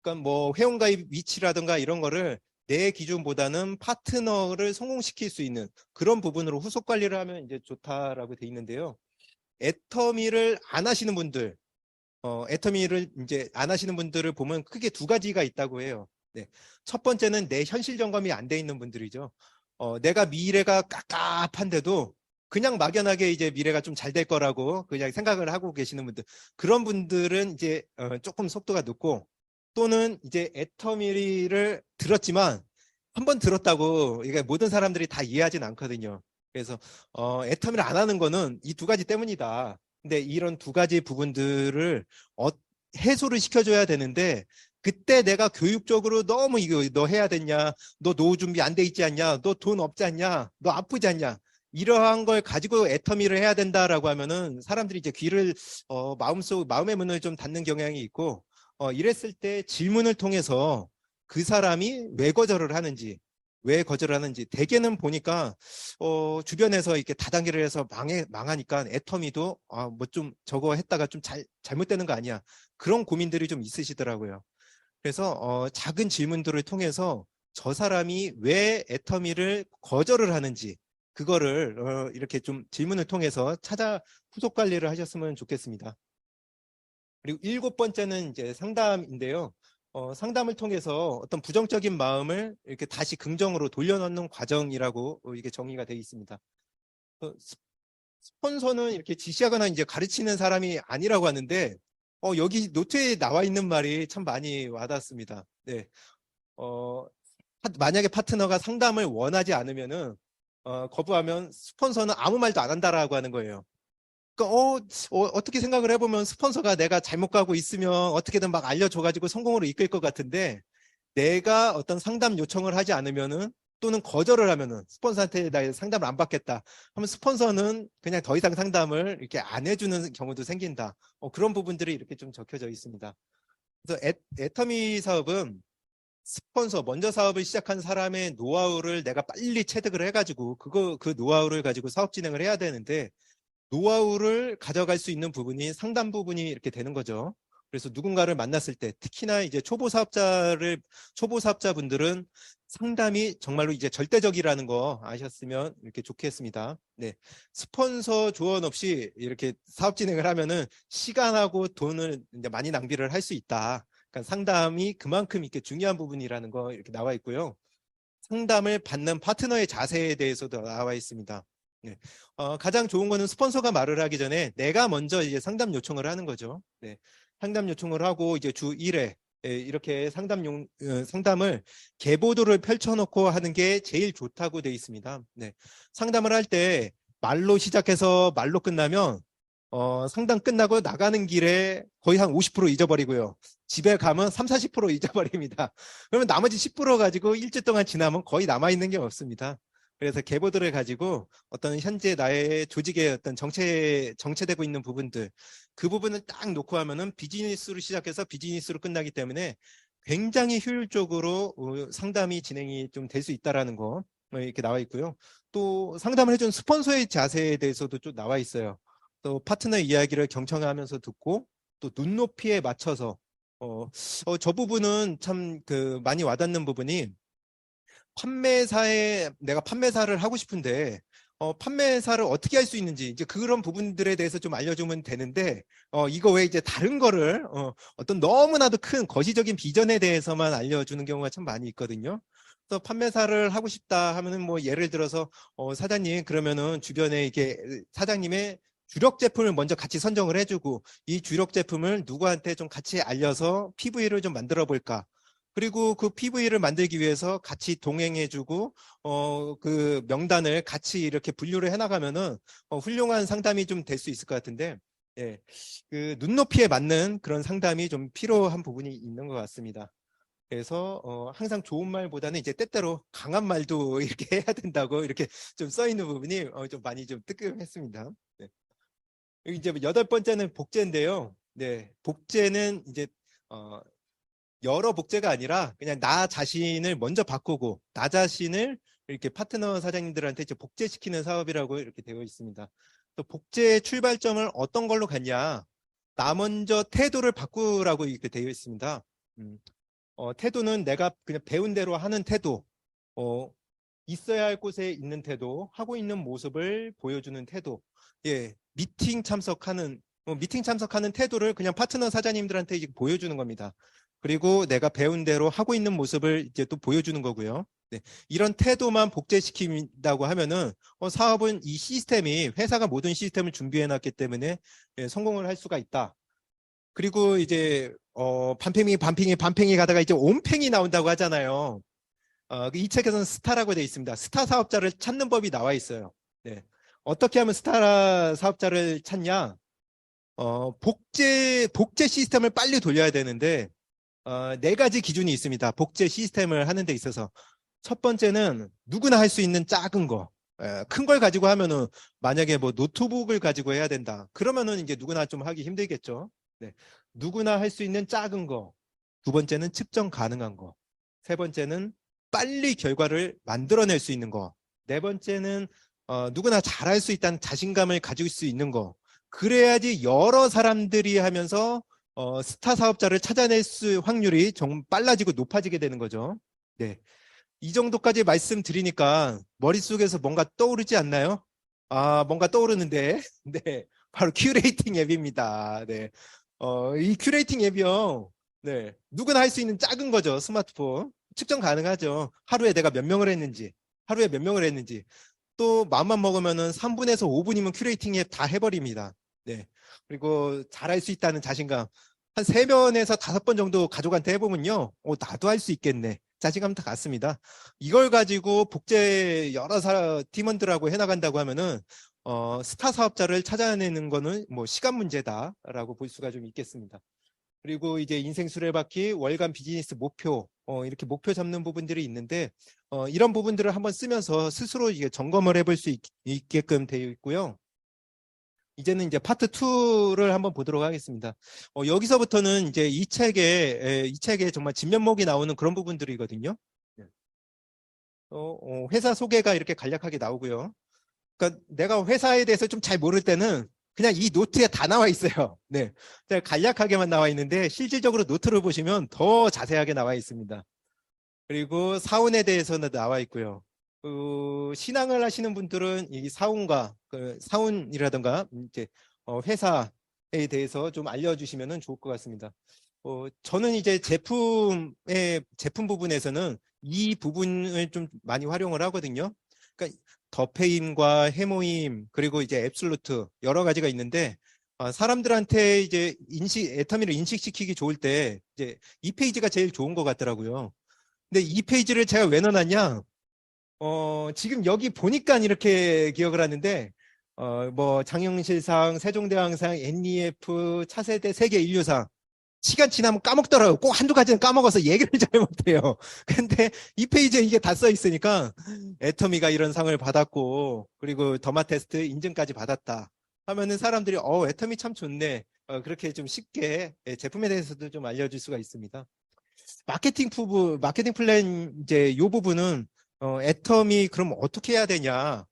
그러니까 뭐 회원가입 위치라든가 이런 거를 내 기준보다는 파트너를 성공시킬 수 있는 그런 부분으로 후속 관리를 하면 이제 좋다라고 되어 있는데요. 애터미를 안 하시는 분들, 애터미를 이제 안 하시는 분들을 보면 크게 두 가지가 있다고 해요. 네. 첫 번째는 내 현실 점검이 안 돼 있는 분들이죠. 내가 미래가 깝깝한데도 그냥 막연하게 이제 미래가 좀 잘 될 거라고 그냥 생각을 하고 계시는 분들. 그런 분들은 이제 조금 속도가 늦고 또는 이제 애터미를 들었지만 한 번 들었다고 이게 모든 사람들이 다 이해하진 않거든요. 그래서 애터미를 안 하는 거는 이 두 가지 때문이다. 근데 이런 두 가지 부분들을 해소를 시켜줘야 되는데 그때 내가 교육적으로 너무 이거 너 해야 됐냐, 너 노후 준비 안 돼 있지 않냐, 너 돈 없지 않냐, 너 아프지 않냐, 이러한 걸 가지고 애터미를 해야 된다라고 하면은 사람들이 이제 귀를 마음의 문을 좀 닫는 경향이 있고 이랬을 때 질문을 통해서 그 사람이 왜 거절을 하는지. 왜 거절하는지 대개는 보니까 주변에서 이렇게 다단계를 해서 망하니까 애터미도 뭐 좀 저거 했다가 좀 잘못되는 거 아니야 그런 고민들이 좀 있으시더라고요. 그래서 작은 질문들을 통해서 저 사람이 왜 애터미를 거절을 하는지 그거를 이렇게 좀 질문을 통해서 찾아 후속 관리를 하셨으면 좋겠습니다. 그리고 7번째는 이제 상담인데요. 상담을 통해서 어떤 부정적인 마음을 이렇게 다시 긍정으로 돌려놓는 과정이라고 이게 정의가 되어 있습니다. 스폰서는 이렇게 지시하거나 이제 가르치는 사람이 아니라고 하는데, 여기 노트에 나와 있는 말이 참 많이 와닿습니다. 네. 만약에 파트너가 상담을 원하지 않으면은, 거부하면 스폰서는 아무 말도 안 한다라고 하는 거예요. 그러니까 어떻게 생각을 해보면 스폰서가 내가 잘못 가고 있으면 어떻게든 막 알려줘가지고 성공으로 이끌 것 같은데 내가 어떤 상담 요청을 하지 않으면은 또는 거절을 하면은 스폰서한테 나 상담을 안 받겠다 하면 스폰서는 그냥 더 이상 상담을 이렇게 안 해주는 경우도 생긴다. 그런 부분들이 이렇게 좀 적혀져 있습니다. 그래서 애터미 사업은 스폰서 먼저 사업을 시작한 사람의 노하우를 내가 빨리 체득을 해가지고 그 노하우를 가지고 사업 진행을 해야 되는데 노하우를 가져갈 수 있는 부분이 상담 부분이 이렇게 되는 거죠. 그래서 누군가를 만났을 때 특히나 이제 초보 사업자분들은 상담이 정말로 이제 절대적이라는 거 아셨으면 이렇게 좋겠습니다. 네. 스폰서 조언 없이 이렇게 사업 진행을 하면은 시간하고 돈을 이제 많이 낭비를 할 수 있다. 그러니까 상담이 그만큼 이렇게 중요한 부분이라는 거 이렇게 나와 있고요. 상담을 받는 파트너의 자세에 대해서도 나와 있습니다. 네. 가장 좋은 거는 스폰서가 말을 하기 전에 내가 먼저 이제 상담 요청을 하는 거죠. 네. 상담 요청을 하고 이제 주 1회 이렇게 상담을 계보도를 펼쳐놓고 하는 게 제일 좋다고 되어 있습니다. 네. 상담을 할 때 말로 시작해서 말로 끝나면 상담 끝나고 나가는 길에 거의 한 50% 잊어버리고요. 집에 가면 3, 40% 잊어버립니다. 그러면 나머지 10% 가지고 일주일 동안 지나면 거의 남아있는 게 없습니다. 그래서 계보들을 가지고 어떤 현재 나의 조직의 어떤 정체되고 있는 부분들, 그 부분을 딱 놓고 하면은 비즈니스로 시작해서 비즈니스로 끝나기 때문에 굉장히 효율적으로 상담이 진행이 좀 될 수 있다라는 거 이렇게 나와 있고요. 또 상담을 해준 스폰서의 자세에 대해서도 좀 나와 있어요. 또 파트너 이야기를 경청하면서 듣고 또 눈높이에 맞춰서 저 부분은 참 그 많이 와닿는 부분이 판매사에 내가 판매사를 하고 싶은데 판매사를 어떻게 할 수 있는지 이제 그런 부분들에 대해서 좀 알려주면 되는데 이거 외에 이제 다른 거를 어떤 너무나도 큰 거시적인 비전에 대해서만 알려주는 경우가 참 많이 있거든요. 그래서 판매사를 하고 싶다 하면은 뭐 예를 들어서 사장님 그러면은 주변에 이게 사장님의 주력 제품을 먼저 같이 선정을 해주고 이 주력 제품을 누구한테 좀 같이 알려서 PV를 좀 만들어 볼까? 그리고 그 PV를 만들기 위해서 같이 동행해주고 그 명단을 같이 이렇게 분류를 해나가면은 훌륭한 상담이 좀 될 수 있을 것 같은데, 예, 그 눈높이에 맞는 그런 상담이 좀 필요한 부분이 있는 것 같습니다. 그래서 항상 좋은 말보다는 이제 때때로 강한 말도 이렇게 해야 된다고 이렇게 좀 써 있는 부분이 좀 많이 좀 뜨끔했습니다. 네. 여기 이제 여덟 번째는 복제인데요. 네, 복제는 이제 어, 여러 복제가 아니라 그냥 나 자신을 먼저 바꾸고 나 자신을 이렇게 파트너 사장님들한테 이제 복제시키는 사업이라고 이렇게 되어 있습니다. 또 복제의 출발점을 어떤 걸로 갔냐? 나 먼저 태도를 바꾸라고 이렇게 되어 있습니다. 음, 태도는 내가 그냥 배운 대로 하는 태도, 어, 있어야 할 곳에 있는 태도, 하고 있는 모습을 보여주는 태도. 예, 미팅 참석하는 태도를 그냥 파트너 사장님들한테 이제 보여주는 겁니다. 그리고 내가 배운 대로 하고 있는 모습을 이제 또 보여주는 거고요. 네, 이런 태도만 복제시킨다고 하면은 사업은 이 시스템이 회사가 모든 시스템을 준비해 놨기 때문에 예, 성공을 할 수가 있다. 그리고 이제 반팽이 가다가 이제 온팽이 나온다고 하잖아요. 이 책에서는 스타라고 되어 있습니다. 스타 사업자를 찾는 법이 나와 있어요. 네. 어떻게 하면 스타 사업자를 찾냐? 복제 시스템을 빨리 돌려야 되는데, 네 가지 기준이 있습니다. 복제 시스템을 하는 데 있어서. 첫 번째는 누구나 할 수 있는 작은 거. 큰 걸 가지고 하면은 만약에 뭐 노트북을 가지고 해야 된다. 그러면은 이제 누구나 좀 하기 힘들겠죠. 네. 누구나 할 수 있는 작은 거. 두 번째는 측정 가능한 거. 세 번째는 빨리 결과를 만들어낼 수 있는 거. 네 번째는 누구나 잘할 수 있다는 자신감을 가질 수 있는 거. 그래야지 여러 사람들이 하면서 스타 사업자를 찾아낼 수 확률이 좀 빨라지고 높아지게 되는 거죠. 네. 이 정도까지 말씀드리니까 머릿속에서 뭔가 떠오르지 않나요? 아, 뭔가 떠오르는데. 네. 바로 큐레이팅 앱입니다. 네. 이 큐레이팅 앱이요. 네. 누구나 할 수 있는 작은 거죠. 스마트폰. 측정 가능하죠. 하루에 내가 몇 명을 했는지, 하루에 몇 명을 했는지. 또 마음만 먹으면은 3분에서 5분이면 큐레이팅 앱 다 해버립니다. 네. 그리고 잘할 수 있다는 자신감. 한 3번에서 5번 정도 가족한테 해보면요. 나도 할 수 있겠네. 자신감 다 같습니다. 이걸 가지고 복제 여러 팀원들하고 해나간다고 하면은, 스타 사업자를 찾아내는 거는 뭐 시간 문제다라고 볼 수가 좀 있겠습니다. 그리고 이제 인생 수레바퀴, 월간 비즈니스 목표, 이렇게 목표 잡는 부분들이 있는데, 이런 부분들을 한번 쓰면서 스스로 이게 점검을 해볼 수 있게끔 되어 있고요. 이제는 이제 파트 2를 한번 보도록 하겠습니다. 여기서부터는 이제 이 책에 정말 진면목이 나오는 그런 부분들이거든요. 네. 회사 소개가 이렇게 간략하게 나오고요. 그러니까 내가 회사에 대해서 좀 잘 모를 때는 그냥 이 노트에 다 나와 있어요. 네. 간략하게만 나와 있는데 실질적으로 노트를 보시면 더 자세하게 나와 있습니다. 그리고 사운에 대해서는 나와 있고요. 신앙을 하시는 분들은 이 사운과 그 사운이라든가 이제 회사에 대해서 좀 알려주시면 좋을 것 같습니다. 저는 이제 제품 부분에서는 이 부분을 좀 많이 활용을 하거든요. 그러니까 더페임과 해모임 그리고 이제 앱솔루트 여러 가지가 있는데 사람들한테 이제 애터미를 인식시키기 좋을 때 이제 이 페이지가 제일 좋은 것 같더라고요. 근데 이 페이지를 제가 왜 넣어놨냐? 지금 여기 보니까 이렇게 기억을 하는데, 뭐 장영실상, 세종대왕상, NEF, 차세대 세계 인류상 시간 지나면 까먹더라고요. 꼭 한두 가지는 까먹어서 얘기를 잘 못해요. 근데 이 페이지에 이게 다 써 있으니까 애터미가 이런 상을 받았고 그리고 더마 테스트 인증까지 받았다 하면은 사람들이 애터미 참 좋네. 그렇게 좀 쉽게 제품에 대해서도 좀 알려줄 수가 있습니다. 마케팅 플랜 이제 요 부분은 애터미 그럼 어떻게 해야 되냐?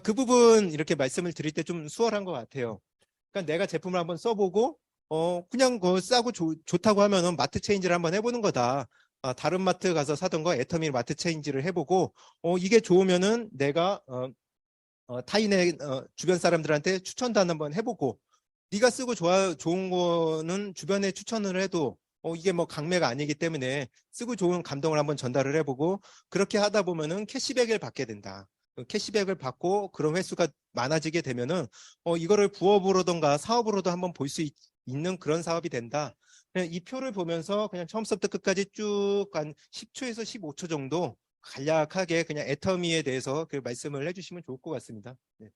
그 부분 이렇게 말씀을 드릴 때 좀 수월한 것 같아요. 그러니까 내가 제품을 한번 써보고 그냥 싸고 좋다고 하면은 마트 체인지를 한번 해보는 거다. 다른 마트 가서 사던 거 애터미 마트 체인지를 해보고 이게 좋으면은 내가 타인의 주변 사람들한테 추천도 한번 해보고 네가 쓰고 좋은 거는 주변에 추천을 해도 이게 뭐 강매가 아니기 때문에 쓰고 좋은 감동을 한번 전달을 해보고 그렇게 하다 보면은 캐시백을 받게 된다. 캐시백을 받고 그런 횟수가 많아지게 되면은 이거를 부업으로든가 사업으로도 한번 볼 수 있는 그런 사업이 된다. 그냥 이 표를 보면서 그냥 처음부터 끝까지 쭉 한 10초에서 15초 정도 간략하게 그냥 애터미에 대해서 그 말씀을 해주시면 좋을 것 같습니다. 네.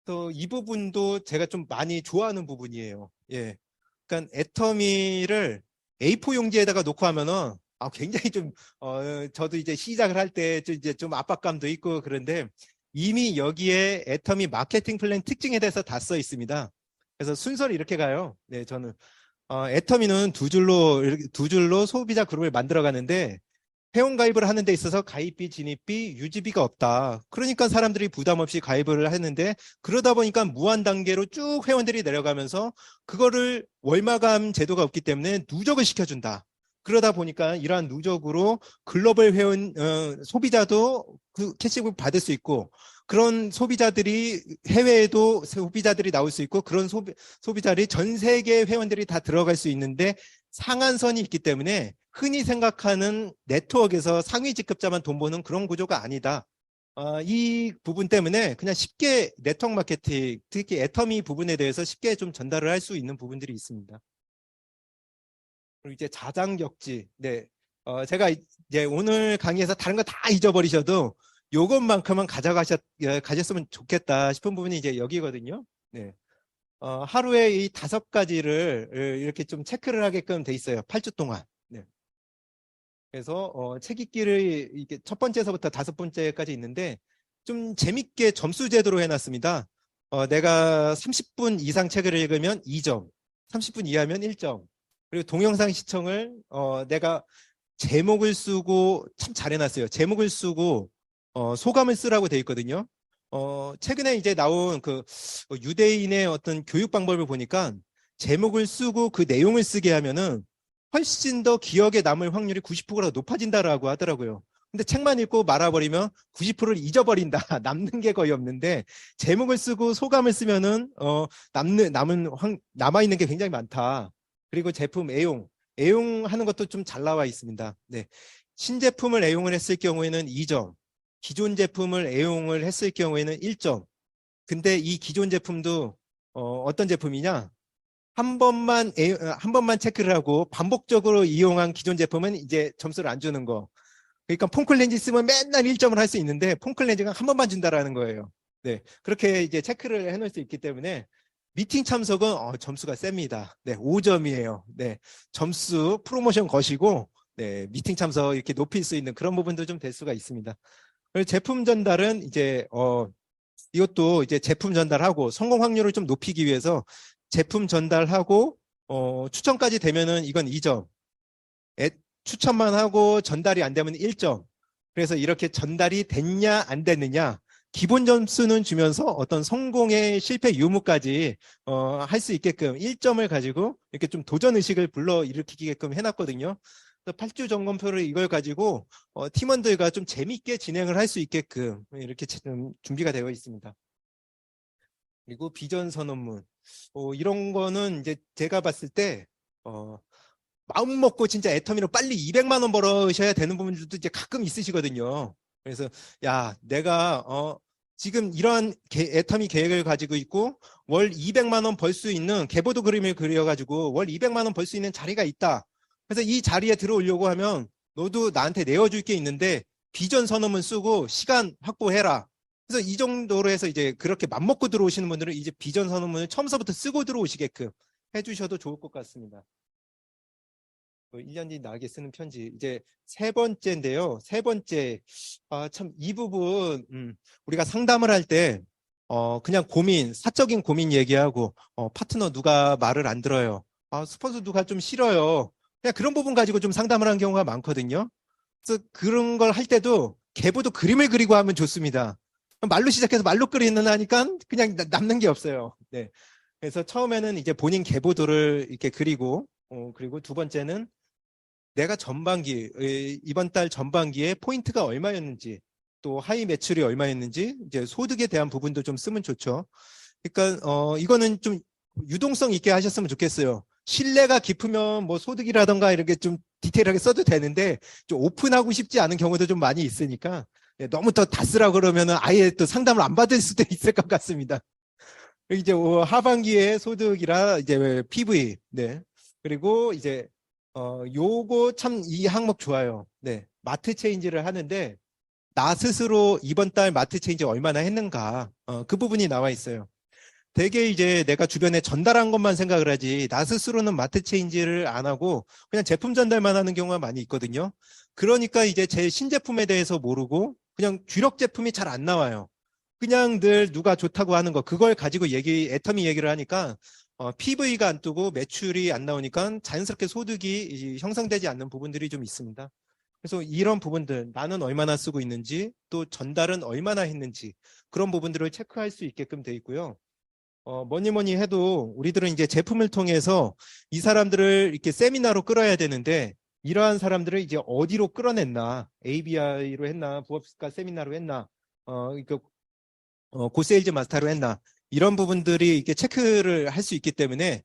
또 이 부분도 제가 좀 많이 좋아하는 부분이에요. 예. 그러니까 애터미를 A4 용지에다가 놓고 하면은 굉장히 좀 저도 이제 시작을 할 때 이제 좀 압박감도 있고 그런데 이미 여기에 애터미 마케팅 플랜 특징에 대해서 다 써 있습니다. 그래서 순서를 이렇게 가요. 네, 저는 애터미는 두 줄로 소비자 그룹을 만들어 가는데 회원가입을 하는 데 있어서 가입비, 진입비, 유지비가 없다. 그러니까 사람들이 부담 없이 가입을 했는데 그러다 보니까 무한 단계로 쭉 회원들이 내려가면서 그거를 월마감 제도가 없기 때문에 누적을 시켜준다. 그러다 보니까 이러한 누적으로 글로벌 회원 소비자도 그 캐시백을 받을 수 있고 그런 소비자들이 해외에도 소비자들이 나올 수 있고 그런 소비자들이 전 세계 회원들이 다 들어갈 수 있는데 상한선이 있기 때문에 흔히 생각하는 네트워크에서 상위 직급자만 돈 버는 그런 구조가 아니다. 이 부분 때문에 그냥 쉽게 네트워크 마케팅, 특히 애터미 부분에 대해서 쉽게 좀 전달을 할 수 있는 부분들이 있습니다. 그리고 이제 자장격지. 네. 제가 이제 오늘 강의에서 다른 거 다 잊어버리셔도 요것만큼은 가졌으면 좋겠다 싶은 부분이 이제 여기거든요. 네. 하루에 이 5가지를 이렇게 좀 체크를 하게끔 돼 있어요. 8주 동안. 네. 그래서 책 읽기를 이게 첫 번째서부터 5번째까지 있는데 좀 재밌게 점수 제도로 해놨습니다. 내가 30분 이상 책을 읽으면 2점, 30분 이하면 1점. 그리고 동영상 시청을 내가 제목을 쓰고 참 잘해놨어요. 제목을 쓰고 소감을 쓰라고 돼 있거든요. 최근에 이제 나온 그 유대인의 어떤 교육 방법을 보니까 제목을 쓰고 그 내용을 쓰게 하면은 훨씬 더 기억에 남을 확률이 90%가 높아진다라고 하더라고요. 근데 책만 읽고 말아버리면 90%를 잊어버린다. 남는 게 거의 없는데 제목을 쓰고 소감을 쓰면은 남아있는 게 굉장히 많다. 그리고 제품 애용하는 것도 좀 잘 나와 있습니다. 네. 신제품을 애용을 했을 경우에는 2점, 기존 제품을 애용을 했을 경우에는 1점. 근데 이 기존 제품도 어떤 제품이냐? 한 번만 체크를 하고 반복적으로 이용한 기존 제품은 이제 점수를 안 주는 거. 그러니까 폼클렌즈 쓰면 맨날 1점을 할 수 있는데 폼클렌즈가 한 번만 준다라는 거예요. 네. 그렇게 이제 체크를 해놓을 수 있기 때문에 미팅 참석은 점수가 셉니다. 네. 5점이에요. 네. 점수 프로모션 거시고 네. 미팅 참석 이렇게 높일 수 있는 그런 부분도 좀 될 수가 있습니다. 그리고 제품 전달은 이제 이것도 이제 제품 전달하고 성공 확률을 좀 높이기 위해서 제품 전달하고 추천까지 되면은 이건 2점. 추천만 하고 전달이 안 되면 1점. 그래서 이렇게 전달이 됐냐 안 됐느냐 기본 점수는 주면서 어떤 성공의 실패 유무까지 할 수 있게끔 1점을 가지고 이렇게 좀 도전 의식을 불러일으키게끔 해놨거든요. 8주 점검표를 이걸 가지고 팀원들과 좀 재밌게 진행을 할 수 있게끔 이렇게 준비가 되어 있습니다. 그리고 비전 선언문 이런 거는 이제 제가 봤을 때 마음 먹고 진짜 애터미로 빨리 200만 원 벌으셔야 되는 부분들도 이제 가끔 있으시거든요. 그래서 야 내가 지금 이러한 애터미 계획을 가지고 있고 월 200만 원 벌 수 있는 개보도 그림을 그려가지고 월 200만 원 벌 수 있는 자리가 있다. 그래서 이 자리에 들어오려고 하면 너도 나한테 내어줄 게 있는데 비전 선언문 쓰고 시간 확보해라. 그래서 이 정도로 해서 이제 그렇게 맘먹고 들어오시는 분들은 이제 비전 선언문을 처음서부터 쓰고 들어오시게끔 해주셔도 좋을 것 같습니다. 1년 뒤 나에게 쓰는 편지. 이제 세 번째인데요. 세 번째, 참 이 부분 우리가 상담을 할 때 그냥 고민, 사적인 고민 얘기하고 파트너 누가 말을 안 들어요. 스폰서 누가 좀 싫어요. 그냥 그런 부분 가지고 좀 상담을 한 경우가 많거든요. 그래서 그런 걸 할 때도 계보도 그림을 그리고 하면 좋습니다. 말로 시작해서 말로 그리는 하니까 그냥 남는 게 없어요. 네. 그래서 처음에는 이제 본인 계보도를 이렇게 그리고 그리고 두 번째는 내가 전반기, 이번 달 전반기에 포인트가 얼마였는지, 또 하이 매출이 얼마였는지, 이제 소득에 대한 부분도 좀 쓰면 좋죠. 그러니까, 이거는 좀 유동성 있게 하셨으면 좋겠어요. 신뢰가 깊으면 뭐 소득이라던가 이렇게 좀 디테일하게 써도 되는데, 좀 오픈하고 싶지 않은 경우도 좀 많이 있으니까, 너무 더 다 쓰라 그러면은 아예 또 상담을 안 받을 수도 있을 것 같습니다. 이제 하반기에 소득이라 이제 PV, 네. 그리고 이제 요거 참 이 항목 좋아요. 네. 마트 체인지를 하는데 나 스스로 이번 달 마트 체인지 얼마나 했는가. 그 부분이 나와 있어요. 되게 이제 내가 주변에 전달한 것만 생각을 하지 나 스스로는 마트 체인지를 안 하고 그냥 제품 전달만 하는 경우가 많이 있거든요. 그러니까 이제 제 신제품에 대해서 모르고 그냥 주력 제품이 잘 안 나와요. 그냥 늘 누가 좋다고 하는 거 그걸 가지고 애터미 얘기를 하니까 PV가 안 뜨고 매출이 안 나오니까 자연스럽게 소득이 형성되지 않는 부분들이 좀 있습니다. 그래서 이런 부분들 나는 얼마나 쓰고 있는지 또 전달은 얼마나 했는지 그런 부분들을 체크할 수 있게끔 돼 있고요. 뭐니 해도 우리들은 이제 제품을 통해서 이 사람들을 이렇게 세미나로 끌어야 되는데 이러한 사람들을 이제 어디로 끌어냈나 ABI로 했나 부업가 세미나로 했나 고세일즈 마스터로 했나 이런 부분들이 이렇게 체크를 할 수 있기 때문에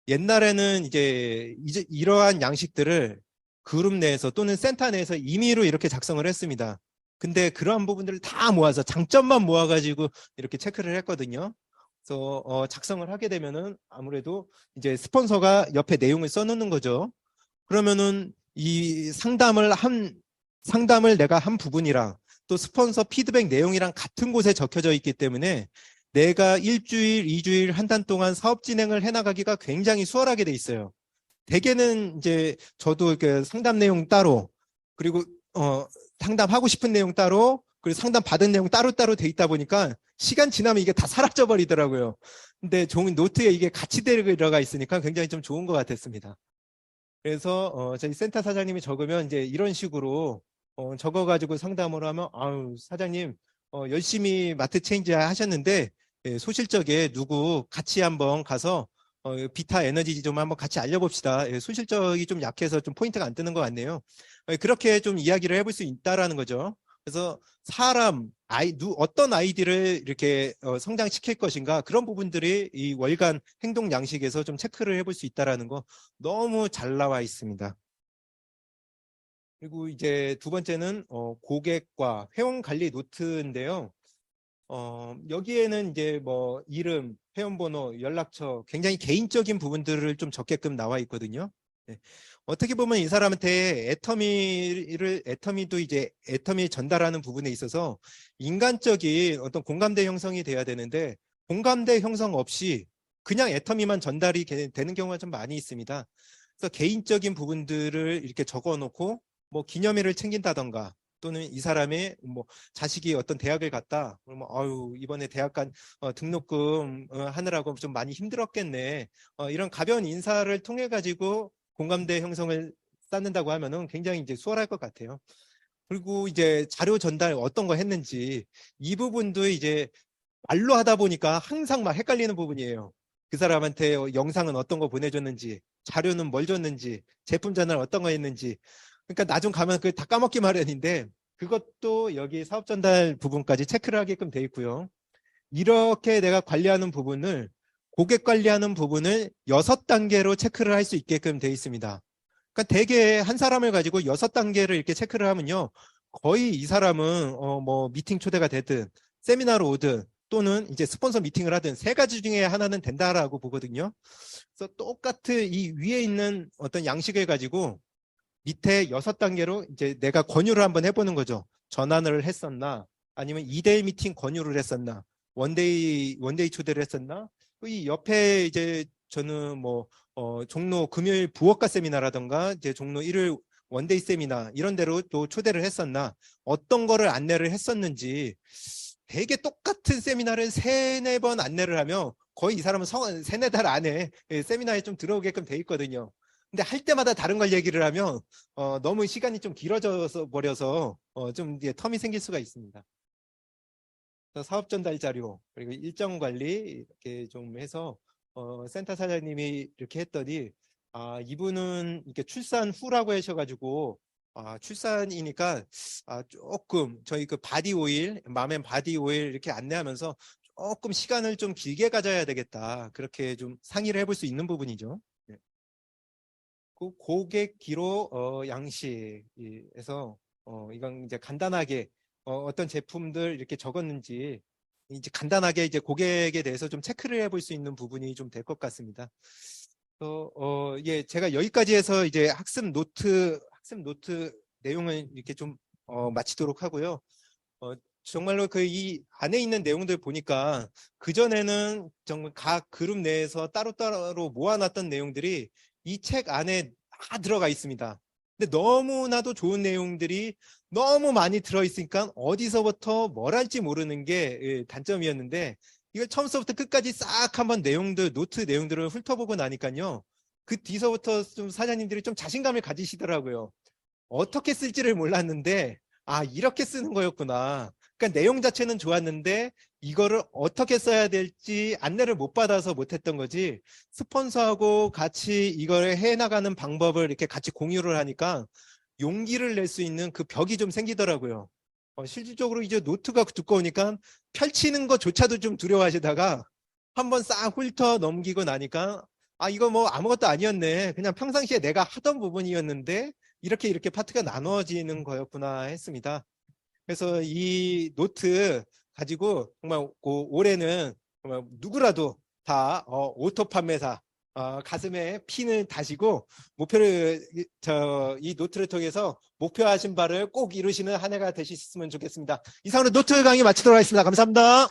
옛날에는 이제 이러한 양식들을 그룹 내에서 또는 센터 내에서 임의로 이렇게 작성을 했습니다. 근데 그러한 부분들을 다 모아서 장점만 모아가지고 이렇게 체크를 했거든요. 그래서 작성을 하게 되면은 아무래도 이제 스폰서가 옆에 내용을 써놓는 거죠. 그러면은 이 상담을 내가 한 부분이랑 또 스폰서 피드백 내용이랑 같은 곳에 적혀져 있기 때문에 내가 일주일, 이주일, 한 달 동안 사업 진행을 해나가기가 굉장히 수월하게 돼 있어요. 대개는 이제 저도 그 상담 내용 따로 그리고 상담하고 싶은 내용 따로 그리고 상담 받은 내용 따로따로 돼 있다 보니까 시간 지나면 이게 다 사라져 버리더라고요. 근데 종이 노트에 이게 같이 들어가 있으니까 굉장히 좀 좋은 것 같았습니다. 그래서 저희 센터 사장님이 적으면 이제 이런 식으로 적어가지고 상담을 하면 아유 사장님 열심히 마트 체인지 하셨는데 소실적에 누구 같이 한번 가서 비타 에너지 좀 한번 같이 알려봅시다. 소실적이 좀 약해서 좀 포인트가 안 뜨는 것 같네요. 그렇게 좀 이야기를 해볼 수 있다라는 거죠. 그래서 어떤 아이디를 이렇게 성장시킬 것인가 그런 부분들이 이 월간 행동 양식에서 좀 체크를 해볼 수 있다라는 거 너무 잘 나와 있습니다. 그리고 이제 두 번째는 고객과 회원 관리 노트인데요. 여기에는 이제 뭐 이름, 회원번호, 연락처 굉장히 개인적인 부분들을 좀 적게끔 나와 있거든요. 네. 어떻게 보면 이 사람한테 애터미도 이제 애터미 전달하는 부분에 있어서 인간적인 어떤 공감대 형성이 돼야 되는데 공감대 형성 없이 그냥 애터미만 전달이 되는 경우가 좀 많이 있습니다. 그래서 개인적인 부분들을 이렇게 적어 놓고 뭐 기념일을 챙긴다던가 또는 이 사람의 뭐 자식이 어떤 대학을 갔다 그러면 아유 이번에 대학간 등록금 하느라고 좀 많이 힘들었겠네 이런 가벼운 인사를 통해 가지고 공감대 형성을 쌓는다고 하면은 굉장히 이제 수월할 것 같아요. 그리고 이제 자료 전달 어떤 거 했는지 이 부분도 이제 말로 하다 보니까 항상 막 헷갈리는 부분이에요. 그 사람한테 영상은 어떤 거 보내줬는지, 자료는 뭘 줬는지, 제품 전달 어떤 거 했는지. 그러니까 나중 가면 그걸 다 까먹기 마련인데 그것도 여기 사업 전달 부분까지 체크를 하게끔 돼 있고요. 이렇게 내가 관리하는 부분을 고객 관리하는 부분을 6단계로 체크를 할 수 있게끔 돼 있습니다. 그러니까 대개 한 사람을 가지고 6단계를 이렇게 체크를 하면요. 거의 이 사람은 뭐 미팅 초대가 되든 세미나로 오든 또는 이제 스폰서 미팅을 하든 세 가지 중에 하나는 된다라고 보거든요. 그래서 똑같은 이 위에 있는 어떤 양식을 가지고 밑에 6단계로 이제 내가 권유를 한번 해보는 거죠. 전환을 했었나? 아니면 2대1 미팅 권유를 했었나? 원데이 초대를 했었나? 이 옆에 이제 저는 뭐 종로 금요일 부엌가 세미나라던가 이제 종로 일요일 원데이 세미나 이런 데로 또 초대를 했었나? 어떤 거를 안내를 했었는지 되게 똑같은 세미나를 세네 번 안내를 하면 거의 이 사람은 세네 달 안에 세미나에 좀 들어오게끔 돼 있거든요. 근데 할 때마다 다른 걸 얘기를 하면 너무 시간이 좀 길어져서 버려서 좀 이제 텀이 생길 수가 있습니다. 사업 전달 자료 그리고 일정 관리 이렇게 좀 해서 센터 사장님이 이렇게 했더니 이분은 이렇게 출산 후라고 하셔가지고 출산이니까 조금 저희 그 바디 오일 맘앤 바디 오일 이렇게 안내하면서 조금 시간을 좀 길게 가져야 되겠다 그렇게 좀 상의를 해볼 수 있는 부분이죠. 네. 그 고객 기록 양식에서 이건 이제 간단하게 어떤 제품들 이렇게 적었는지 이제 간단하게 이제 고객에 대해서 좀 체크를 해볼 수 있는 부분이 좀 될 것 같습니다. 예, 제가 여기까지 해서 이제 학습 노트 내용을 이렇게 좀 마치도록 하고요. 정말로 그 이 안에 있는 내용들 보니까 그전에는 정말 각 그룹 내에서 따로따로 모아놨던 내용들이 이 책 안에 다 들어가 있습니다. 근데 너무나도 좋은 내용들이 너무 많이 들어있으니까 어디서부터 뭘 할지 모르는 게 단점이었는데 이걸 처음부터 끝까지 싹 한번 노트 내용들을 훑어보고 나니까요. 그 뒤서부터 좀 사장님들이 좀 자신감을 가지시더라고요. 어떻게 쓸지를 몰랐는데 이렇게 쓰는 거였구나. 그러니까 내용 자체는 좋았는데 이거를 어떻게 써야 될지 안내를 못 받아서 못했던 거지. 스폰서하고 같이 이걸 해나가는 방법을 이렇게 같이 공유를 하니까 용기를 낼 수 있는 그 벽이 좀 생기더라고요. 실질적으로 이제 노트가 두꺼우니까 펼치는 것조차도 좀 두려워하시다가 한번 싹 훑어 넘기고 나니까 이거 뭐 아무것도 아니었네. 그냥 평상시에 내가 하던 부분이었는데 이렇게 파트가 나눠지는 거였구나 했습니다. 그래서 이 노트 가지고 정말 올해는 정말 누구라도 다 오토 판매사 가슴에 핀을 다시고 목표를 이 노트를 통해서 목표하신 바를 꼭 이루시는 한 해가 되셨으면 좋겠습니다. 이상으로 노트 강의 마치도록 하겠습니다. 감사합니다.